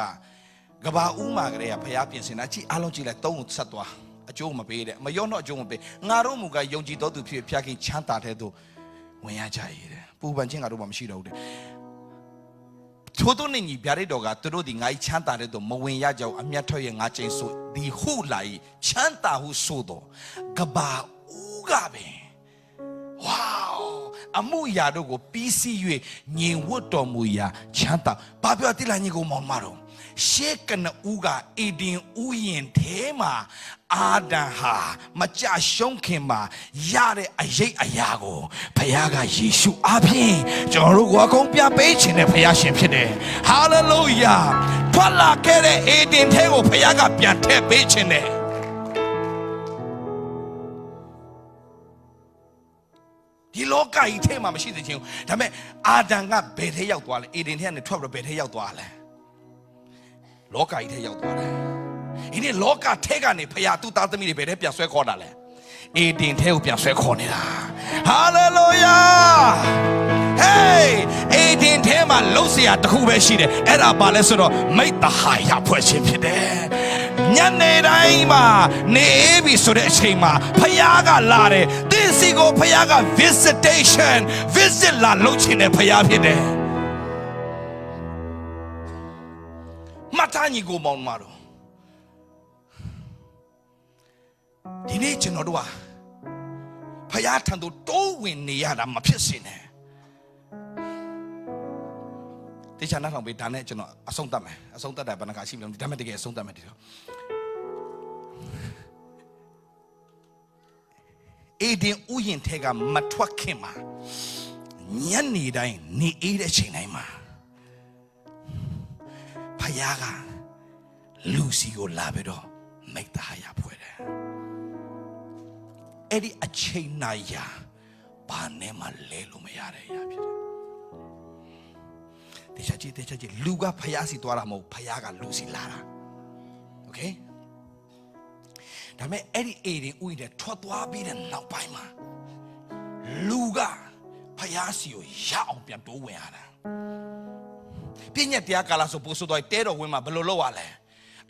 ကဘာဥမာကလေးကဖျားပြင်စင်တာကြည့်အားလုံးကြည့်လိုက်3ကိုဆက်သွားအကျိုးမပေးတဲ့မယောနှောအကျိုးမပေးငါတို့မူကယုံကြည်တော်သူဖြစ်ဖျားခင်ချမ်းသာတဲ့သူဝင်ရကြရတဲ့ပူပန်ခြင်းငါတို့မှမရှိတော့ဘူးတဲ့ထို့သောနေညီဗျာဒိတ်တော်ကသူတို့ဒီငါ့ချမ်းသာတဲ့သူမဝင်ရကြအောင်အမျက်ထွက်ရငါချင်းဆိုဒီဟုလိုက်ချမ်းသာဟုဆိုတော့ကဘာဦးကပဲဝေါအမှုရာတို့ကိုပြီးစီး၍ညင်ဝတ်တော်မူရာချမ်းသာဘာပြောတိလာညီကိုမောင်မတော်ရှေကနဦးကအေဒင်ဥယင်ထဲမှာအာဒံဟာမကြရှုံးခင်မှာရတဲ့အရေးအရာကိုဘုရားကယေရှုအားဖြင့်ကျွန်တော်တို့ကိုအကုန်ပြပေးခြင်းနဲ့ဘုရားရှင်ဖြစ်တယ်ဟာလေလုယာထွက်လာခဲ့တဲ့အေဒင်ထဲကိုဘုရားကပြန်ထည့်ပေးခြင်းနဲ့ဒီလောကကြီးထဲမှာမရှိသေးခြင်းဒါပေမဲ့အာဒံကဘယ်ထဲရောက်သွားလဲအေဒင်ထဲကနေထွက်ပြီးဘယ်ထဲရောက်သွားလဲလောကကြီးထဲရောက်သွားတယ်ဒီနေ့လောကထဲကနေဖယားသူ့သားသမီးတွေဘယ်ထဲပြန်ဆွဲခေါ်တာလဲအေဒင်ထဲကိုပြန်ဆွဲခေါ်နေတာဟာလေလုယာဟေးအေဒင်ထဲမှာလှုပ်เสียတခုပဲရှိတယ်အဲ့ဒါဘာလဲဆိုတော့မိတ္တဟာယဖွဲ့ခြင်းဖြစ်တယ်ညနေတိုင်းမှာနေပြီဆိုတဲ့အချိန်မှာဖယားကလာတယ်သင်စီကိုဖယားက visit လာလုပ်ခြင်းနဲ့ဖယားဖြစ်တယ်မတ်တာညီကိုမောင်မတော်ဒီနေ့ကျွန်တော်တို့ဟာဖယားထံသို့တိုးဝင်နေရတာမဖြစ်စေနဲ့တေချာနာထောင်ပေးဒါနဲ့ကျွန်တော်အဆုံးသတ်မယ်အဆုံးသတ်တာဘယ်နှခါရှိမလဲဒါမဲ့တကယ်အဆုံးသတ်မယ်ဒီတော့အေဒင်ဥယျာဉ်ထဲကမထွက်ခင်မှာညနေတိုင်းနေအေးတဲ့ချိန်တိုင်းမှာဖယားကလူစီကိုလာပြီးတော့မိတ္တဟာယဖွဲ့တယ်အဲ့ဒီအချိန်နိုင်ရာဘာနဲ့မှလဲလို့မရတဲ့အရာဖြစ်တယ်တေချာကြည့်လူကဖယားစီသွားတာမဟုတ်ဖယားကလူစီလာတာโอเคဒါမဲ့အဲ့ဒီအေရင်ဥယျာဉ်ထွက်သွားပြီးတဲ့နောက်ပိုင်းမှာလူကဖယားစီကိုရအောင်ပြန်တိုးဝင်ရတာပြည့်ညက်တရားကာလဆိုပို့ဆိုတော့တဲတော်ဝင်မှာဘယ်လိုလုပ်ရလဲ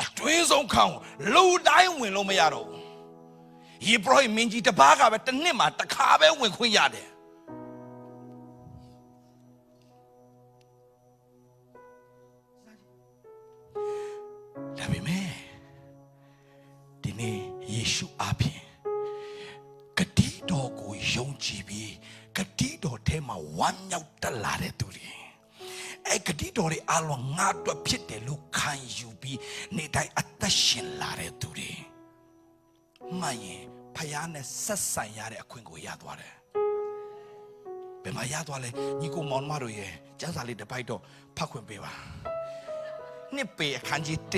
အတွင်းဆုံးခေါင်းလူတိုင်းဝင်လို့မရတော့ဘူးယေဘရဟိမင်းကြီးတပါးကပဲတစ်နှစ်မှာတစ်ခါပဲဝင်ခွင့်ရတယ်ဒါပေမဲ့ဒီနေ့ယေရှုအားဖြင့်ဂတိတော်ကိုယုံကြည်ပြီးဂတိတော်ထဲမှာဝမ်းမြောက်တက်လာတဲ့သူတွေအဲ့ဂတိတော်တွေအလုံးငါအတွက်ဖြစ်တယ်လို့ခံယူပြီးနေ့တိုင်းအသက်ရှင်လာတဲ့သူတွေမှန်ရင်ဖယားနဲ့ဆက်ဆံရတဲ့အခွင့်ကိုရသွားတယ်ဘယ်မှာရသွားလဲညီကိုမောင်မတို့ရဲ့ကျမ်းစာလေးတစ်ပိုက်တော့ဖတ်ခွင့်ပေးပါနှစ်ပေအခန်းကြီး1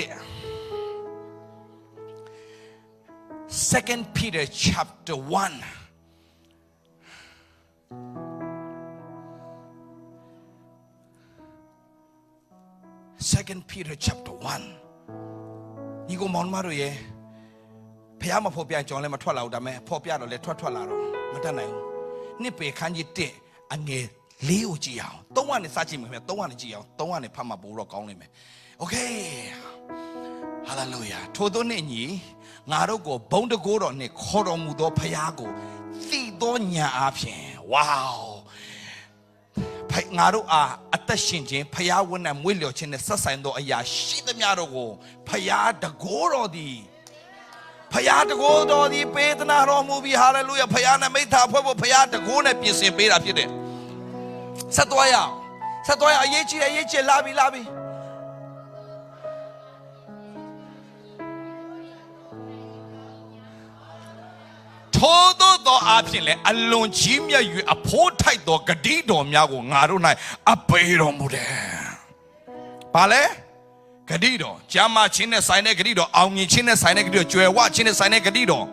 2 Peter chapter 1 2 Peter chapter 1ညီကိုမောင်မတို့ရဲ့ဖះမဖော်ပြကြောင်းလည်းမထွက်လာဘူးဒါပေမဲ့ဖော်ပြတော့လည်းထွက်လာတော့မတတ်နိုင်ဘူးနှစ်ပေခန်းကြီး1အငယ်4ကိုကြည့်အောင်3ကနေစကြည့်မယ်ခင်ဗျ3ကနေကြည့်အောင်3ကနေဖတ်မှပို့တော့ကောင်းလိမ့်မယ်โอเคဟာလေလုယာထို့သောနေ့ညီငါတို့ကိုဘုံတကိုးတော်နှင့်ခေါ်တော်မူသောဖះကိုသိသောညာအဖြင့်ဝေါဖ ငါတို့အားအသက်ရှင်ခြင်းဖယားဝတ်နဲ့မွေးလျော်ခြင်းနဲ့ဆက်ဆိုင်သောအရာရှိသမျှတို့ကိုဖယားတကိုးတော်သည်ဖယားတကိုးတော်သည်ပေးသနာတော်မူပြီးဟာလေလုယာဖယားနဲ့မိသားဖွဲ့ဖို့ဖယားတကိုးနဲ့ပြင်ဆင်ပေးတာဖြစ်တယ်ဆက်သွားရအောင်အရေးကြီးလာပြီထို့သောအဖြစ်လဲအလွန်ကြီးမြတ်၍အဖို့ထိုက်သောဂတိတော်များကိုငါတို့၌အပေးတော်မူတယ်။ဘာလဲဂတိတော်ဂျာမချင်းနဲ့ဆိုင်တဲ့ဂတိတော်အောင်မြင်ခြင်းနဲ့ဆိုင်တဲ့ဂတိတော်ကြွယ်ဝခြင်းနဲ့ဆိုင်တဲ့ဂတိတော်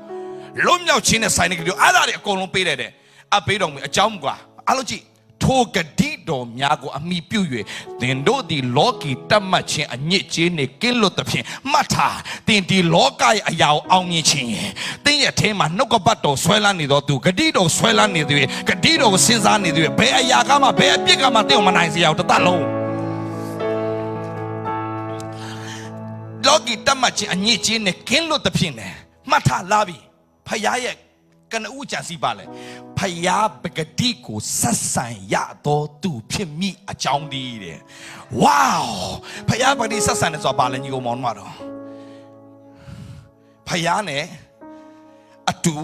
လွတ်မြောက်ခြင်းနဲ့ဆိုင်တဲ့ဂတိတော်အဲ့ဒါတွေအကုန်လုံးပေးတယ်အပေးတော်မူအကြောင်းကွာအားလုံးကြည့်ထိုဂတိတော်များကိုအမိပြု၍သင်တို့သည်လောကီတတ်မှတ်ခြင်းအညစ်အကြေးနှင့်ကင်းလွတ်သဖြင့်မှတ်ထားသင်ဒီလောကရဲ့အရာကိုအောင်မြင်ခြင်းသင်ရဲ့အထဲမှာနှုတ်ကပတ်တော်ဆွဲလန်းနေသောသူဂတိတော်ဆွဲလန်းနေသူဂတိတော်ကိုစဉ်းစားနေသူဘယ်အရာကမှဘယ်အပြစ်ကမှတင့်ကိုမနိုင်စေရအောင်တသက်လုံးလောကီတတ်မှတ်ခြင်းအညစ်အကြေးနှင့်ကင်းလွတ်သဖြင့်မှတ်ထားလာပြီဖယားရဲ့ကနဦးကြံစီပါလေဖယားပဂတိကိုဆက်ဆံရတော့သူဖြစ်မိအကြောင်းဒီတဲ့ဝေါဖယားပဂတိဆက်ဆံတယ်ဆိုတာပါလေညီကောင်မောင်တို့ဖယားနဲ့အတူ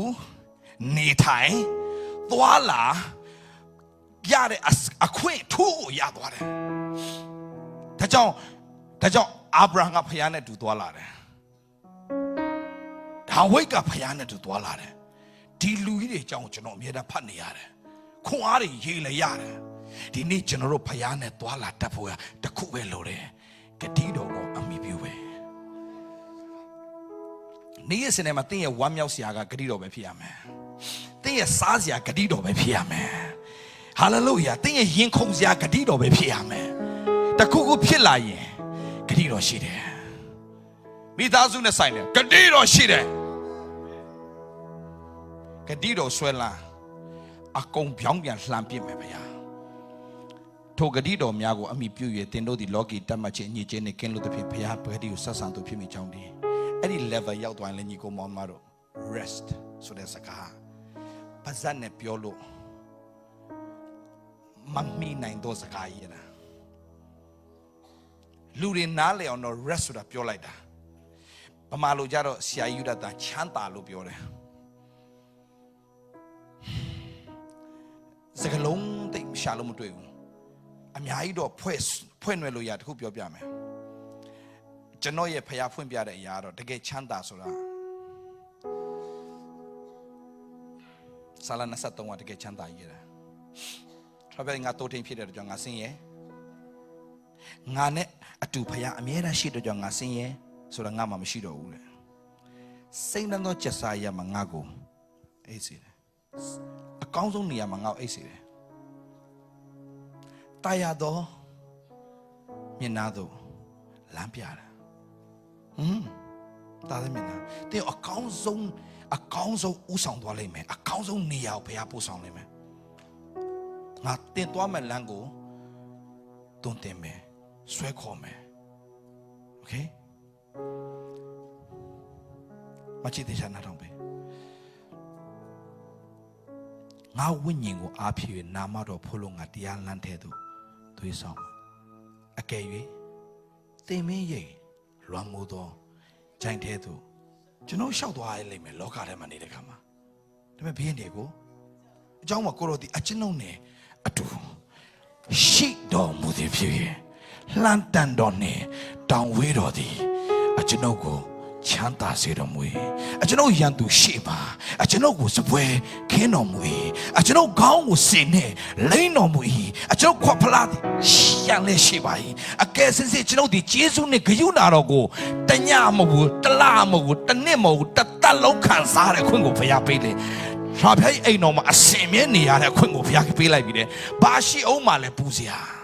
နေထိုင်သွားလာရတဲ့အခွင့်ထူးကိုရသွားတယ်ဒါကြောင့်အာဗြဟံကဖယားနဲ့တူသွားလာတယ်ဒါဝိတ်ကဖယားနဲ့တူသွားလာတယ်ဒီလူကြီးတွေအကြောင်းကျွန်တော်အမြဲတမ်းဖတ်နေရတယ်ခွန်အားတွေရေးလည်းရတယ်ဒီနေ့ကျွန်တော်တို့ဖယားနဲ့သွားလာတတ်ဖို့တခုပဲလိုတယ်ဂတိတော်ကိုအမိပြုပဲနေ့ရက်စနေမှာတင်းရဲ့ဝမ်းမြောက်စရာကဂတိတော်ပဲဖြစ်ရမယ်တင်းရဲ့စားစရာဂတိတော်ပဲဖြစ်ရမယ်ဟာလေလုယာတင်းရဲ့ရင်ခုန်စရာဂတိတော်ပဲဖြစ်ရမယ်တခုခုဖြစ်လာရင်ဂတိတော်ရှိတယ်မိသားစုနဲ့ဆိုင်တယ်ဂတိတော်ရှိတယ်ဂတိတော်ဆွဲလာအကုန်ပြောင်းပြန်လှန်ပြစ်မယ်ဗျာထိုဂတိတော်များကိုအမိပြု၍သင်တို့သည်လောကီတတ်မှတ်ခြင်းအညစ်အကြေးနှင့်ကင်းလွတ်သဖြင့်ဘုရားဂတိကိုဆက်ဆံသူဖြစ်မိကြောင်းတည်းအဲ့ဒီ level ရောက်သွားရင်လည်းညီကိုမောင်မတို့ rest ဆိုတဲ့စကားပါဇက်နဲ့ပြောလို့မမီနိုင်တော့စကားရည်လားလူတွေနားလည်အောင်တော့ rest ဆိုတာပြောလိုက်တာဗမာလိုကြတော့ဆရာယူဒတာချမ်းသာလို့ပြောတယ်စကလုံးတိတ်ရှာလို့မတွေ့ဘူးအများကြီးတော့ဖွဲ့နွယ်လို့ရတခုပြောပြမယ်ကျွန်တော်ရဲ့ဖျားဖွင့်ပြတဲ့အရာတော့တကယ်ချမ်းသာဆိုတာဆာလ23ကတကယ်ချမ်းသာရေးတာထပ်ပဲငါတိုးထိန်ဖြစ်တဲ့ကြောင့်ငါဆင်းရဲငါနဲ့အတူဖျားအမြဲတမ်းရှိတဲ့ကြောင့်ငါဆင်းရဲဆိုတာငါမှမရှိတော့ဘူးလေစိတ်နှံသောချက်စားရမှာငါကိုအေးစေတယ်အကောင်းဆုံးနေရာမှာငါ့ကိုအိတ်စေတယ်တာယာတော့မျက်နှာတော့လမ်းပြတာတာတဲ့မျက်နှာတင်းအကောင်းဆုံးဥဆောင်သွားလိမ့်မယ်အကောင်းဆုံးနေရာကိုဘုရားပို့ဆောင်လိမ့်မယ်ငါတင်သွားမဲ့လမ်းကိုတွန်းတင်မယ်ဆွဲခေါ်မယ်โอเคမချစ်တဲ့ချာနာတော့ပဲငါဝိညာဉ်ကိုအားဖြည့်၍နာမတော်ဖို့လို့ငါတရားလမ်းထဲသို့သွေးဆောင်အကယ်၍သင်မင်းရိပ်လွမ်းမိုးသောဂျိုင်ထဲသို့ကျွန်တော်လျှောက်သွားရလိမ့်မယ်လောကထဲမှာနေတဲ့ခါမှာဒါပေမဲ့ဘေးနေကိုအเจ้าမကိုရောဒီအချင်းုံနဲ့အတူရှိတော်မူသည်ဖြစ်၍လှမ်းတန်တော်နဲ့တောင်ဝေးတော်သည်အကျွန်ုပ်ကိုချမ်းသာစေတော်မူ၏အကျွန်ုပ်ရန်သူရှိပါအကျွန်ုပ်ကိုစပွဲခင်းတော်မူ၏အကျွန်ုပ်ခေါင်းကိုစင်နဲ့လိမ့်တော်မူ၏အကျွန်ုပ်ခွက်ဖလားသည်ရန်လည်းရှိပါ၏အကယ်စင်စစ်ကျွန်ုပ်ဒီယေရှုနဲ့ဂရုဏာတော်ကိုတညမဟုတ်ဘူးတလမဟုတ်ဘူးတနှစ်မဟုတ်ဘူးတသက်လုံးခံစားရတဲ့ခွင့်ကိုဘုရားပေးတယ်။ဘာဖြစ်အိမ်တော်မှာအစင်မြဲနေရတဲ့ခွင့်ကိုဘုရားပေးလိုက်ပြီတဲ့။ဘာရှိအောင်မှလည်းပူစရာ